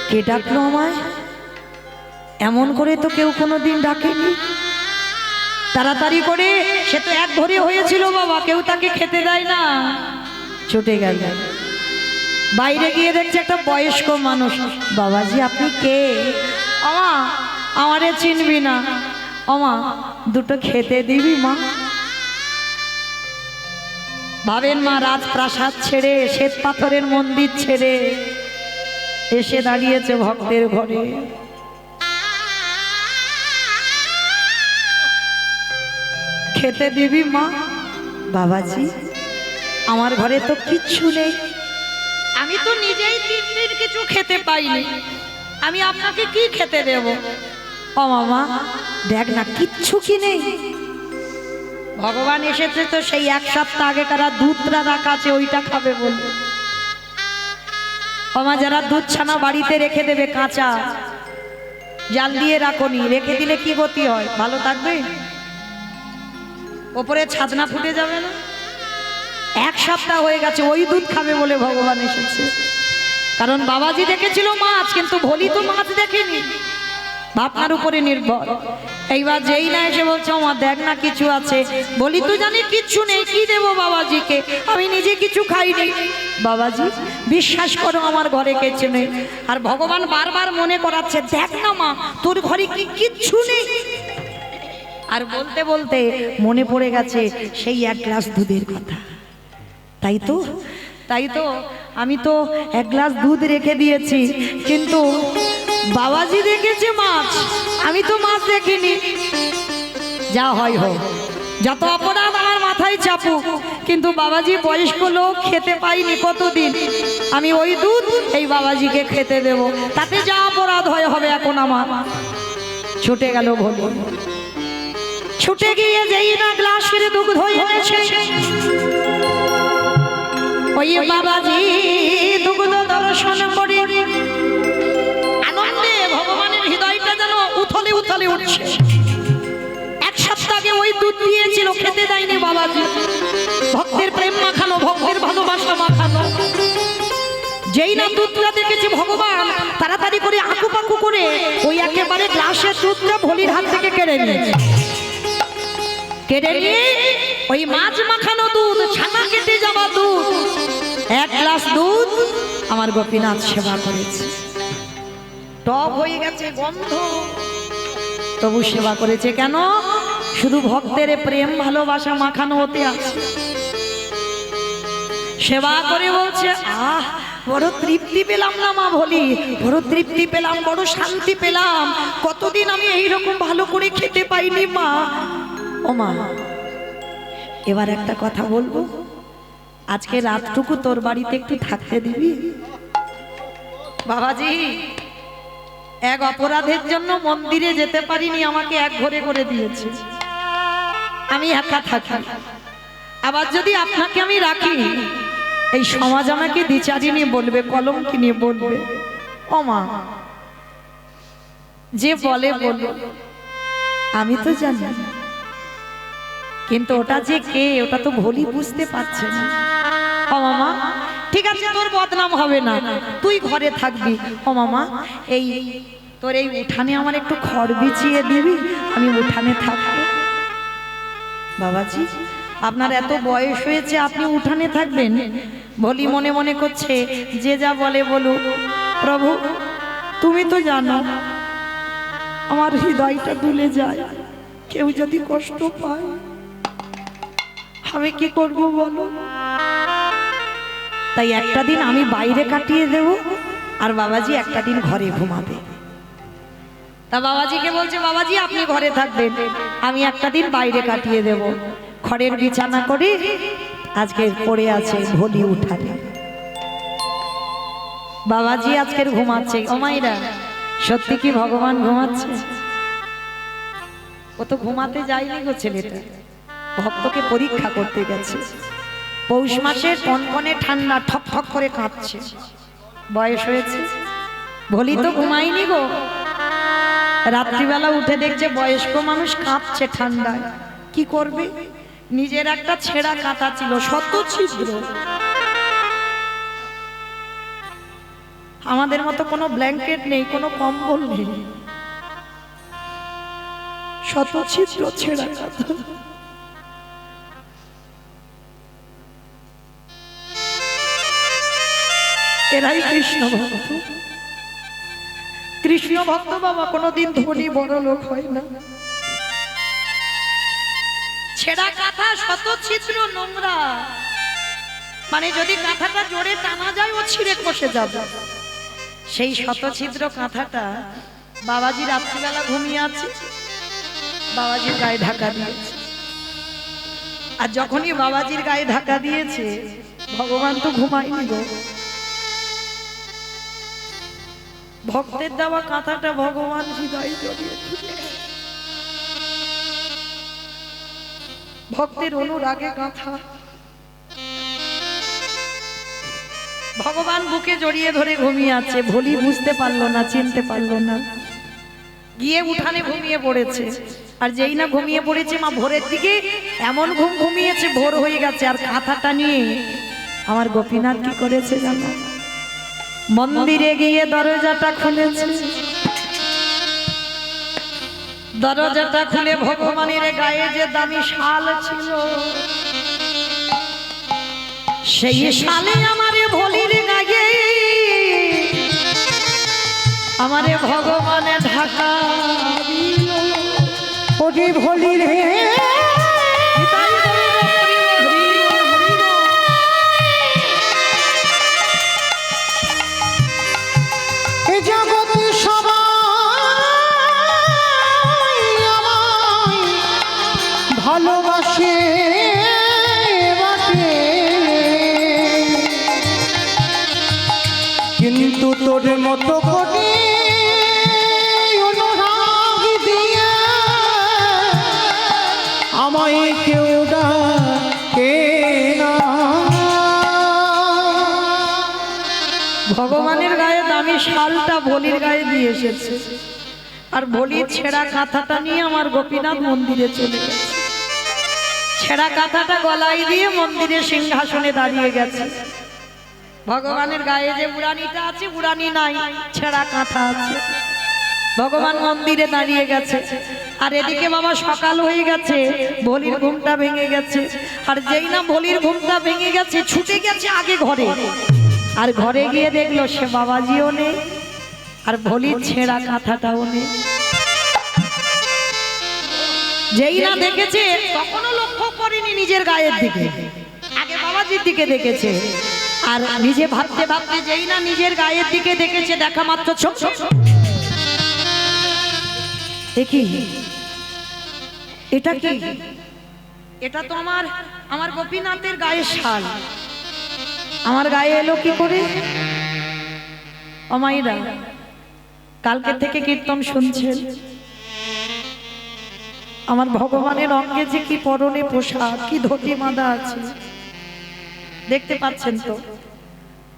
কে ডাকলো আমায়? এমন করে তো কেউ কোনোদিন ডাকেনি। তাড়াতাড়ি করে, সে তো এক ঘরে হয়েছিল বাবা, কেউ তাকে খেতে দেয় না, ছুটে গেল। বাইরে গিয়ে দেখছে একটা বয়স্ক মানুষ। বাবাজি আপনি কে? আমা আমারে চিনবি না, আমা দুটো খেতে দিবি মা? ভাবেন মা রাজপ্রাসাদ ছেড়ে, শ্বেত পাথরের মন্দির ছেড়ে এসে দাঁড়িয়েছে ভক্তের ঘরে। খেতে দিবি মা? বাবাজি আমার ঘরে তো কিচ্ছু নেই, আমি তো নিজেই তিন কিছু খেতে পাইনি, আমি আপনাকে কি খেতে দেব? ও মামা দেখ না কিচ্ছু কি নেই। ভগবান এসেছে তো সেই এক সপ্তাহ আগে কারা দুধটা রাখা আছে ওইটা খাবে বলে। মামা যারা দুধ ছানা বাড়িতে রেখে দেবে কাঁচা, জাল দিয়ে রাখনি, রেখে দিলে কি গতি হয়? ভালো থাকবে? ওপরে ছাদনা ফুটে যাবে না? এক সপ্তাহ হয়ে গেছে, ওই দুধ খাবে বলে ভগবান এসেছে। কারণ বাবাজি দেখেছিল মাছ, কিন্তু ভোলি তো মাছ দেখেনি, ভাবনার উপরে নির্ভর। এইবার যেই না এসে বলছে মা দেখ না কিছু আছে, বলি তো জানি কিচ্ছু নেই, কি দেবো বাবাজিকে, আমি নিজে কিছু খাইনি। বাবাজি বিশ্বাস করো আমার ঘরে কিছু নেই। আর ভগবান বারবার মনে করাচ্ছে দেখ না মা তোর ঘরে কি কিচ্ছু নেই। আর বলতে বলতে মনে পড়ে গেছে সেই এক গ্লাস দুধের কথা। তাই তো আমি তো এক গ্লাস দুধ রেখে দিয়েছি, কিন্তু বাবাজি দেখেছে মাছ, আমি তো মাছ দেখিনি। যা হয় হোক, যত অপরাধ আমার মাথায় চাপুক, কিন্তু বাবাজি বয়স্ক লোক, খেতে পাইনি কতদিন, আমি ওই দুধ এই বাবাজিকে খেতে দেব, তাতে যা অপরাধ হয় হবে এখন আমার। ছুটে গেল ভোলি, ছুটে গিয়ে যেই না গ্লাসের দুধ হয়েছে, ওই বাবাজি দুগ্ধ দর্শন করে আনন্দে ভগবানের হৃদয়টা যেন উথলে উথলে উঠছে। এক সপ্তাহ আগে ওই দুধ দিয়েছিল, খেতে দেয়নি বাবাজি। ভক্তের প্রেম মাখানো, ভক্তের ভালোবাসা মাখানো। যেই না দুধটা দেখেছি ভগবান তাড়াতাড়ি করে আঁকুপাকু করে ওই একেবারে গ্লাসের দুধটা ভোলির হাত থেকে কেড়ে নিয়েছে। কেড়ে নিয়ে ওই মাছ মাখানো দুধ, ছানা কেটে যাওয়া দুধ, এক গ্লাস দুধ আমার গোপীনাথ সেবা করেছে। টক হয়ে গেছে, গন্ধ, তবু সেবা করেছে। কেন? শুধু ভক্তের প্রেম ভালোবাসা মাখানো হতে আছে। সেবা করে বলছে, আহ বড় তৃপ্তি পেলাম না মা ভোলি, বড় তৃপ্তি পেলাম, বড় শান্তি পেলাম। কতদিন আমি এইরকম ভালো করে খেতে পাইনি মা। ও মা, এবার একটা কথা বলবো, আজকে রাতটুকু তোর বাড়িতে একটু থাকতে দিবি? বাবাজি, এক অপরাধের জন্য মন্দিরে যেতে পারিনি, আমাকে এক ঘরে করে দিয়েছে, আমি একা থাকি। আবার যদি আপনাকে আমি রাখি, এই সমাজ আমাকে দ্বিচারিণী বলবে, কলঙ্কিনী বলবে। ও মা, যে বলে বলো, আমি তো জানি, কিন্তু ওটা যে কে ওটা তো ভোলি বুঝতে পারছে না। ও মামা, ঠিক আছে, তোর বদনাম হবে না, তুই ঘরে থাকবি। ও মামা, এই তোর এই উঠানে আমার একটু খড় বিছিয়ে দিবি, আমি উঠানে থাকবো। বাবাজি, আপনার এত বয়স হয়েছে, আপনি উঠানে থাকবেন? ভোলি মনে মনে করছে, যে যা বলে বলুক, প্রভু তুমি তো জানো আমার হৃদয়টা দুলে যায়, কেউ যদি কষ্ট পায় আমি কি করব বলো? তাই একটা দিন আমি বাইরে কাটিয়ে দেব, আর বাবাজি একটা দিন ঘরে ঘুমাবে। তা বাবাজিকে বলছে, বাবাজি আপনি ঘরে থাকবেন, আমি একটা দিন বাইরে কাটিয়ে দেব। খড়ের বিছানা করে আজকে পড়ে আছে ভোলি উঠানে। বাবাজি আজকের ঘুমাচ্ছে। ও মাইরা, সত্যি কি ভগবান ঘুমাচ্ছে? ও তো ঘুমাতে যায়নি গো, ছেলেটা ভক্তকে পরীক্ষা করতে গেছে। পৌষ মাসের কনকনে ঠান্ডা, ঠক ঠক করে কাঁপছে, বয়স হয়েছে। ভোলি তো ঘুমায়নি গো, রাত্রিবেলা উঠে দেখছে বয়স্ক মানুষ কাঁপছে ঠান্ডায়। কি করবে? নিজের একটা ছেঁড়া কাঁথা ছিল, শত ছিদ্র, আমাদের মতো কোনো ব্ল্যাঙ্কেট নেই, কোনো কম্বল নেই, শত ছিদ্র ছেঁড়া কাঁথা। এরাই কৃষ্ণ ভক্ত। কৃষ্ণ ভক্ত বাবা কোনোদিন ধনী বড় লোক হয় না। ছেঁড়া কাঁথা, শত ছিদ্র, নোংরা, মানে যদি কাঁথাটা জোরে টানা যায় ও ছিঁড়ে খসে যাবে। সেই শত ছিদ্র কাঁথাটা বাবাজি রাত্রিবেলা ঘুমিয়ে আছে, বাবাজির গায়ে ঢাকা দিয়েছে। আর যখনই বাবাজির গায়ে ঢাকা দিয়েছে, ভগবান তো ঘুমায়নি গো, ভক্তের দেওয়া কাঁথাটা ভগবান হৃদয়ে জড়িয়ে ধরে, ভক্তের অনুরাগে কাঁথা ভগবান বুকে জড়িয়ে ধরে ঘুমিয়ে আছে। ভোলি বুঝতে পারলো না, চিনতে পারলো না, গিয়ে উঠানে ঘুমিয়ে পড়েছে। আর যেই না ঘুমিয়ে পড়েছে, মা ভোরের দিকে এমন ঘুমিয়েছে, ভোর হয়ে গেছে। আর কাঁথাটা নিয়ে আমার গোপীনাথ কি করেছে জানো? মন্দিরে গিয়ে দরজাটা খুলেছে। দরজাটা খুলে ভগবানের গায়ে যে দামি শাল ছিল, সেই শালে আমারে ভোলির গায়ে আমারে ভগবানে ঢাকা দিল। ওরে ভোলি রে, ভালোবাসে নত কোটি অনুরাগ দিয়ে আমায় কেউ ডাকে না। ভগবানের গায়ে দামি শালটা ভলির গায়ে দিয়ে এসেছে, আর ভলির ছেঁড়া কাঁথাটা নিয়ে আমার গোপীনাথ মন্দিরে চলে গেছে। ছেঁড়া কাঁথাটা গলায় দিয়ে মন্দিরের সিংহাসনে দাঁড়িয়ে গেছে। ভগবানের গায়ে যে উড়ানিটা আছে উড়ানি নাই, ছেঁড়া কাঁথা আছে। ভগবান মন্দিরে দাঁড়িয়ে গেছে, আর এদিকে বাবা সকাল হয়ে গেছে, ভলির ঘুমটা ভেঙে গেছে। আর যেই না ভলির ঘুমটা ভেঙে গেছে, ছুটে গেছে আগে ঘরে, আর ঘরে গিয়ে দেখলো সে বাবাজিও নেই, আর ভলির ছেঁড়া কাঁথাটাও নেই। যেই না দেখেছে তখনও লক্ষ্য করেনি নিজের গায়ের দিকে, আগে বাবাজির দিকে দেখেছে। আর নিজে ভাবতে ভাবতে যেই না নিজের গায়ের দিকে দেখেছে, দেখা মাত্র ছোট দেখি এটা কি? এটা তো আমার গোপীনাথের গায়ের শাল, আমার গায়ে এলো কি করে? অমাইরা কালকে থেকে কীর্তন শুনছেন, আমার ভগবানের অঙ্গে যে কি পরনে পোশাক, কি ধুতি বাঁধা আছে দেখতে পাচ্ছেন তো।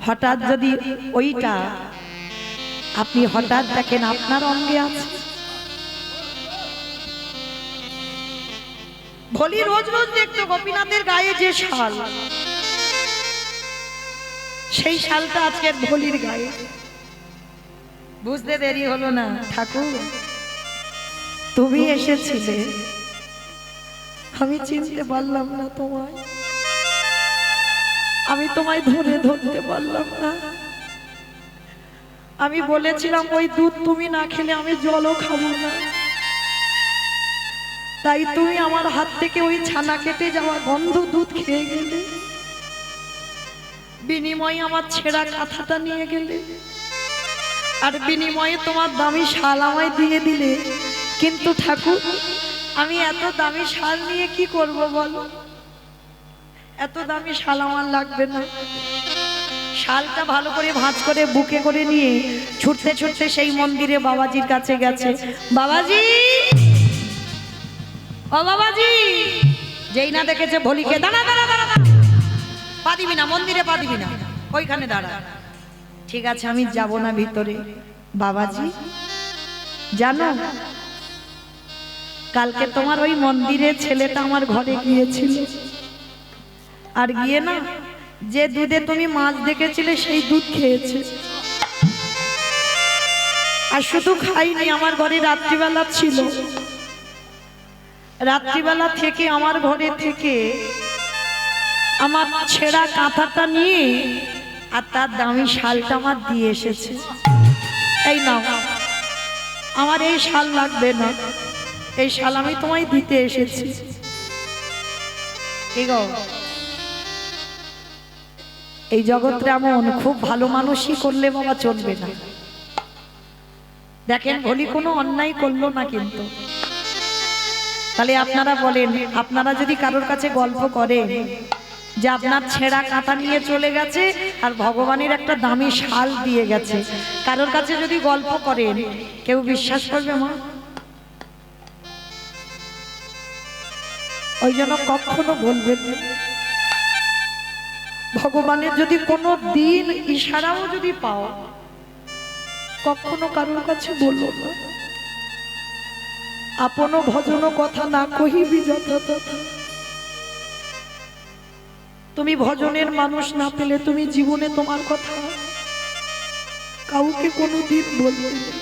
হঠাৎ যদি ওইটা আপনি হঠাৎ দেখেন আপনার অঙ্গে আছে। ভলি রোজ রোজ দেখতো গোপীনাথের গায়ে যে শাল, সেই শালটা আজকে ভলির গায়ে। বুঝতে দেরি হলো না, ঠাকুর তুমি এসেছিলে, আমি চিনতে পারলাম না তোমায়, আমি তোমায় ধরতে পারলাম না। আমি বলেছিলাম ওই দুধ তুমি না খেলে আমি জলও খাবো না, তাই তুমি আমার হাত থেকে ওই ছানা কেটে যাওয়া গন্ধ দুধ খেয়ে গেলে, বিনিময়ে আমার ছেঁড়া কাঁথাটা নিয়ে গেলে, আর বিনিময়ে তোমার দামি শাল আমায় দিয়ে দিলে। কিন্তু ঠাকুর আমি এত দামি শাল নিয়ে কি করব বলো? এত দামি শাল আমার লাগবে না। শালটা ভালো করে ভাঁজ করে বুকে করে নিয়ে ছুটতে ছুটতে সেই মন্দিরে বাবাজির কাছে গেছে। বাবাজি, ও বাবাজি! যেই না দেখেছে ভলিকে, দাঁড়া দাঁড়া দাঁড়া, পা দিবি না, মন্দিরে পা দিবি না, ওইখানে দাঁড়া। ঠিক আছে আমি যাব না ভিতরে। বাবাজি জানো, কালকে তোমার ওই মন্দিরে ছেলেটা আমার ঘরে গিয়েছিল, আর গিয়ে না যে দুধে তুমি মাছ দেখেছিলে সেই দুধ খেয়েছে। আর শুধু খাইনি, আমার ঘরে রাত্রিবেলা ছিল, রাত্রিবেলা থেকে আমার ঘরে থেকে আমার ছেঁড়া কাঁথাটা নিয়ে আর তার দামি শালটা আমার দিয়ে এসেছে। এই নাও, আমার এই শাল লাগবে না, এই শাল আমি তোমায় দিতে এসেছি। এই জগৎটা এমন, খুব ভালো মানুষই করলে বাবা চলবে না। দেখেন ভলি কোনো অন্যায় করলো না, কিন্তু তাহলে আপনারা বলেন, আপনারা যদি কারোর কাছে গল্প করেন যে আপনার ছেঁড়া কাঁথা নিয়ে চলে গেছে আর ভগবানের একটা দামি শাল দিয়ে গেছে, কারোর কাছে যদি গল্প করেন কেউ বিশ্বাস করবে মা? ওই জন্য কখনো বলবেন না। ভগবানের যদি কোনো দিন ইশারাও যদি পাও, কখনো কারোর কাছে বলবো না। আপন ভজন কথা না কহিবি যথা তথা। তুমি ভজনের মানুষ না পেলে তুমি জীবনে তোমার কথা কাউকে কোনোদিন বলবে না,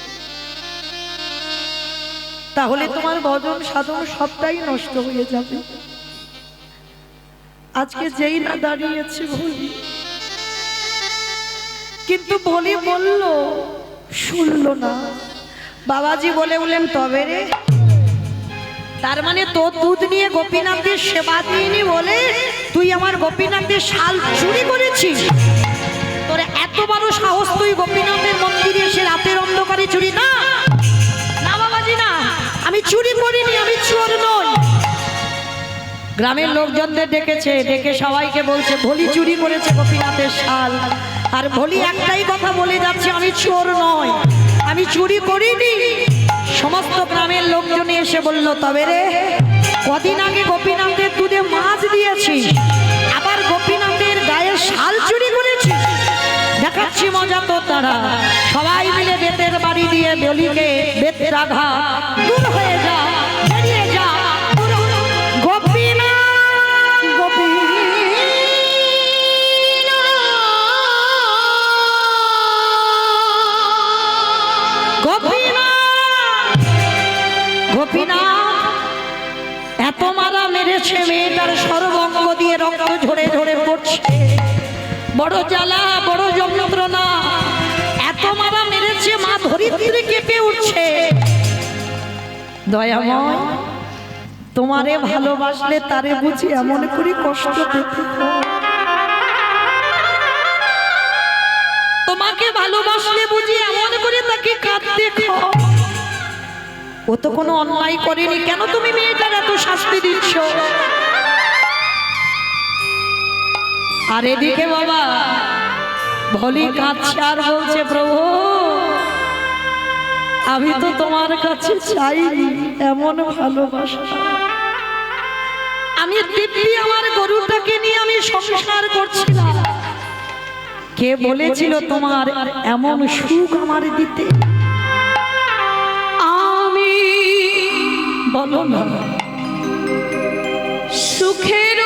তাহলে তোমার ভজন সাধন সবটাই নষ্ট হয়ে যাবে। আজকে যেই না দাঁড়িয়েছে ভলি, কিন্তু ভলি বলল, শুনলো না। বাবাজি বলে বললেন, তবে রে, তার মানে তোর দুধ নিয়ে গোপীনাথের সেবা দিইনি বলে তুই আমার গোপীনাথের শাল চুরি করেছিস? তোর এত বড় সাহস, তুই গোপীনাথের মন্দিরে এসে রাতের অন্ধকারে চুরি? না না বাবাজি না, আমি চুরি করিনি, আমি চোর নই। গ্রামের লোকজনদের ডেকেছে, ডেকে সবাইকে বলছে ভলি চুরি করেছে গোপীনাথের শাল। আর ভোলি একটাই কথা বলে যাচ্ছে, আমি চোর নয়, আমি চুরি করিনি। সমস্ত গ্রামের লোকজন এসে বলল, তবে রে কদিন আগে গোপীনাথের দুধে মাছ দিয়েছিস, আবার গোপীনাথের গায়ে শাল চুরি করেছিস, দেখাচ্ছি মজা তো তারা। সবাই মিলে বেতের বাড়ি দিয়ে বলিকে বেতের আঘাত, দূর হয়ে যা, বেরিয়ে যা, দূর হ। গোপীনাথ, গোপীনাথ, গোপীনাথ, এত মারা মেরেছে, মেয়েটার সর্বঙ্গ দিয়ে রক্ত ঝরে ঝরে পড়ছে, বড় জ্বালা, বড় যন্ত্রণা, এত মারা মেরেছে, মা ধরিত্রী কেঁপে উঠছে। দয়াময়, তোমারে ভালোবাসলে তারে বুঝি এমন করে কষ্ট পেতে হয়? তোমাকে ভালোবাসলে বুঝি এমন করে তাকে কাঁদতে হয়? ও তো কোনো অন্যায় করেনি, কেন তুমি মেয়েটার এত শাস্তি দিচ্ছ? আর এদিকে বাবা ভোলি কাঁদছে আর বলছে, প্রভু আমি তো তোমার কাছে চাইনি এমন ভালোবাসা, আমি দিব্যি আমার গরুটাকে নিয়ে আমি সংসার করছিলাম, কে বলেছিল তোমার এমন সুখ আমার দিতে? আমি বলো না। সুখের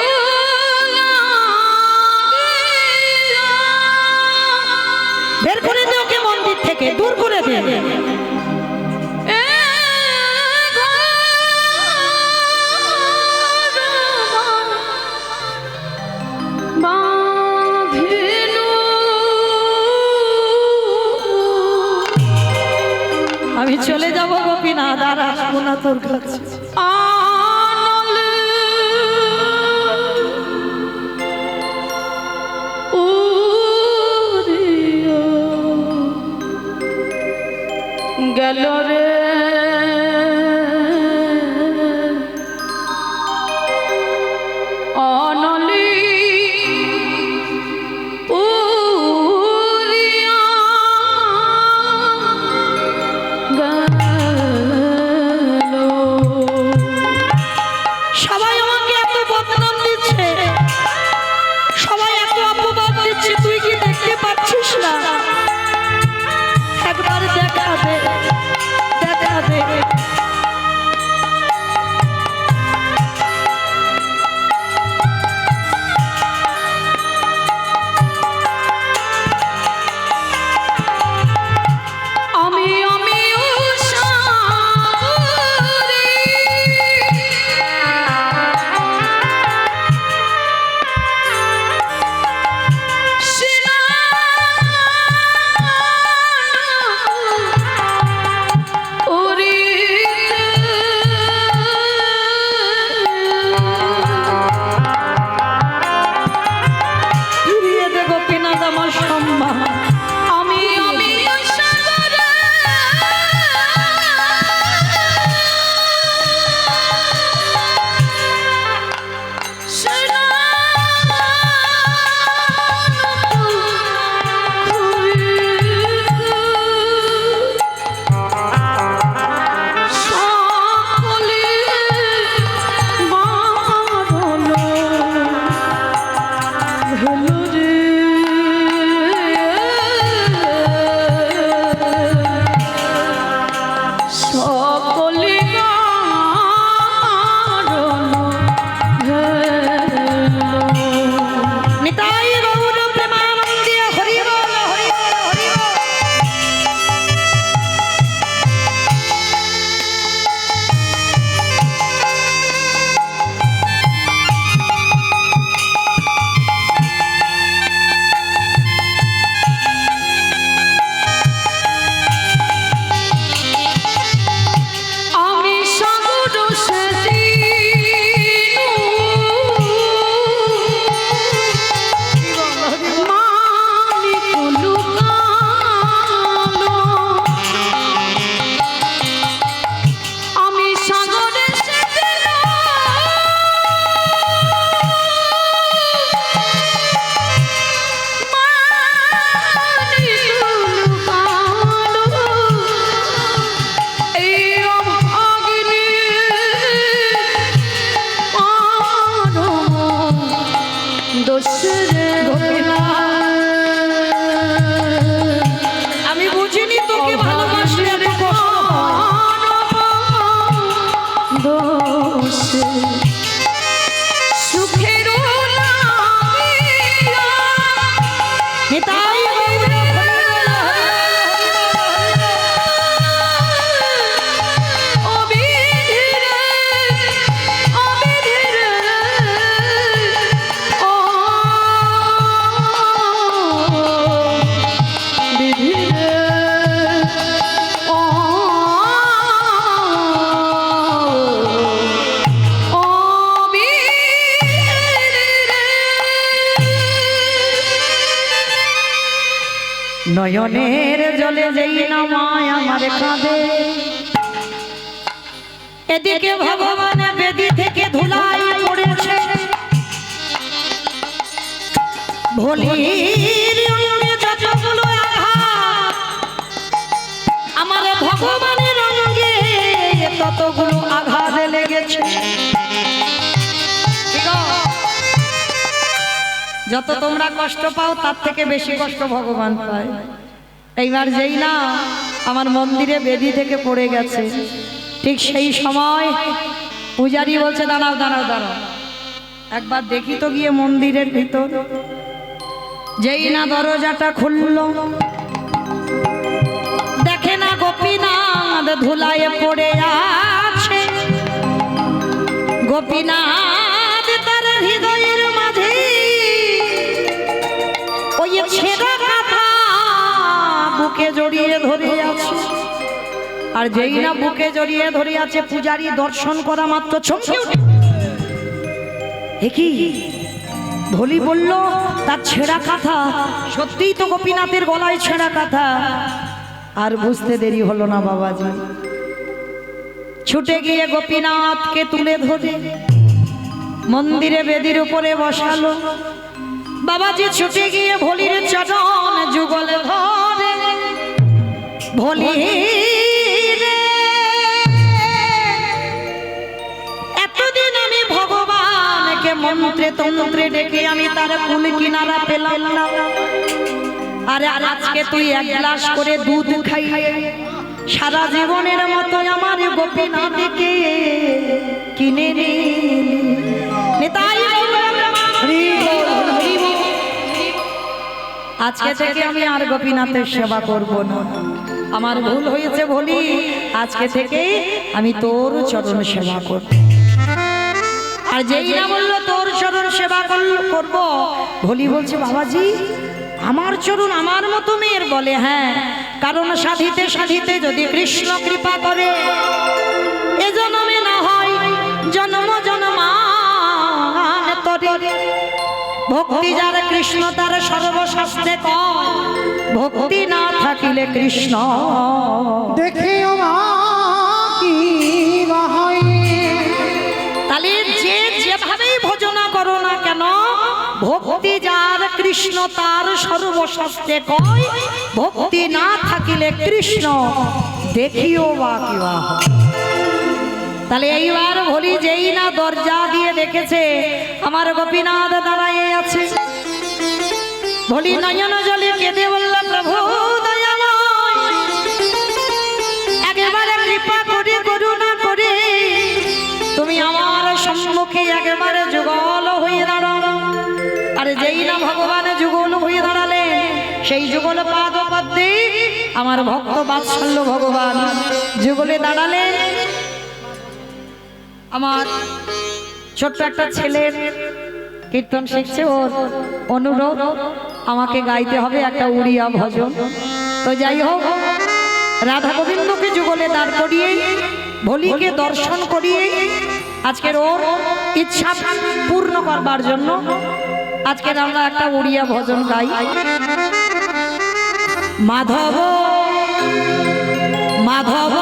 বের করে দে ওকে মন্দির থেকে, দূর করে দে। আমি চলে যাব গোপীনাথ, আর আসবো না তোর কাছে। গেল রে অনলি উড়িয়া গেল। সবাই আমাকে এত বদনাম দিচ্ছে, সবাই এত অপবাদ দিচ্ছে, তুই কি দেখতে পাচ্ছিস না? একবার দেখা দে, দেখা দে। আমি আমি উষারি সিনা উড়িতে ফিরিয়ে দে গোপীনাথ আমার সম্মান। আমি আমি সাগরে নিতাই গৌর প্রেমানন্দে হরি বল, হরি বল, হরি বল। নয়নের জলে যেই না মায় আমার কাঁদে, এদিকে ভগবান বেদি থেকে ধুলাই পড়েছে, ভোলির অঙ্গে যতগুলো আঘাত, আমার ভগবানের অঙ্গে ততগুলো আঘাত লেগেছে। যত তোমরা কষ্ট পাও তার থেকে বেশি কষ্ট ভগবান পায়। এইবার যেই না আমার মন্দিরে বেদি থেকে পড়ে গেছে, ঠিক সেই সময় পূজারি বলছে দাঁড়াও দাঁড়াও দাঁড়াও, একবার দেখি তো গিয়ে মন্দিরের ভিতর। যেই না দরজাটা খুলল, দেখে না গোপীনাথ ধুলায় পড়ে আছে। গোপীনাথ তার হৃদয়ের মাঝে ওই ছেঁড়া কাঁথা বুকে জড়িয়ে ধরে আছে। আর যেই না বুকে জড়িয়ে ধরে আছে, পূজারি দর্শন করা মাত্র চমকে উঠে, কি ভোলি বলল তার ছেঁড়া কাঁথা, সত্যিই তো গোপীনাথের গলায় ছেঁড়া কাঁথা। আর বুঝতে দেরি হলো না, বাবাজি ছুটে গিয়ে গোপীনাথকে তুলে ধরে মন্দিরে বেদির উপরে বসালো। বাবাজি ছুটে গিয়ে ভোলির চরণ যুগল ধরে, ভোলি রে, এতদিন আমি ভগবানকে মন্ত্রে তন্ত্রে ডেকে আমি তার কুল কিনারা পেলাম না, আরে আজকে তুই এক গ্লাস করে দুধ খাইয়ে সারা জীবনের মতো আমার গোপীনাথকে কিনে নিলি। তাই আজকে থেকে আমি আর গোপীনাথের সেবা করব না, আমার ভুল হয়েছে ভোলি, আজকে থেকে আমি তোর চরণ সেবা করব। আর যেই না বললো তোর চরণ সেবা করব, ভোলি বলছে বাবাজি আমার চরণ আমার মতো মেয়ের? বলে হ্যাঁ, কারণ সাধিতে সাধিতে যদি কৃষ্ণ কৃপা করে, এ জন্মে না হয় জন্ম জন্মান্তরে। ভক্তি যার কৃষ্ণ তার সর্বশাস্ত্রে কয়, ভক্তি না থাকিলে কৃষ্ণ দেখে কি হয়। তাহলে যে যেভাবেই ভজনা করো না কেন, ভক্তি যার কৃষ্ণ তার সর্বশাস্ত্রে কয়, ভক্তি না থাকিলে কৃষ্ণ দেখিও বা কিবা হয়। তাহলে এইবার ভোলি যেই না দরজা দিয়ে দেখেছে আমার গোপীনাথ দাঁড়ায় আছে, ভোলি নয়ন জলে কেঁদে বলল প্রভু দয়াময়, একেবারে কৃপা করে করুণা করে তুমি আমার সম্মুখে একেবারে যুগল হয়ে দাঁড়াও। আর যেই না ভগবান যুগল হয়ে দাঁড়ালেন, সেই যুগল পাদ পদ্মে আমার ভক্ত বাৎসল্য ভগবান যুগলে দাঁড়ালেন। আমার ছোট্ট একটা ছেলের কীর্তন শিখছে, ওর অনুরোধ আমাকে গাইতে হবে একটা উড়িয়া ভজন। তো যাই হোক, রাধা গোবিন্দকে যুগলে দাঁড় করিয়ে ভোলিকে দর্শন করিয়ে আজকের ওর ইচ্ছা পূর্ণ করবার জন্য আজকের আমরা একটা উড়িয়া ভজন গাই। মাধব মাধব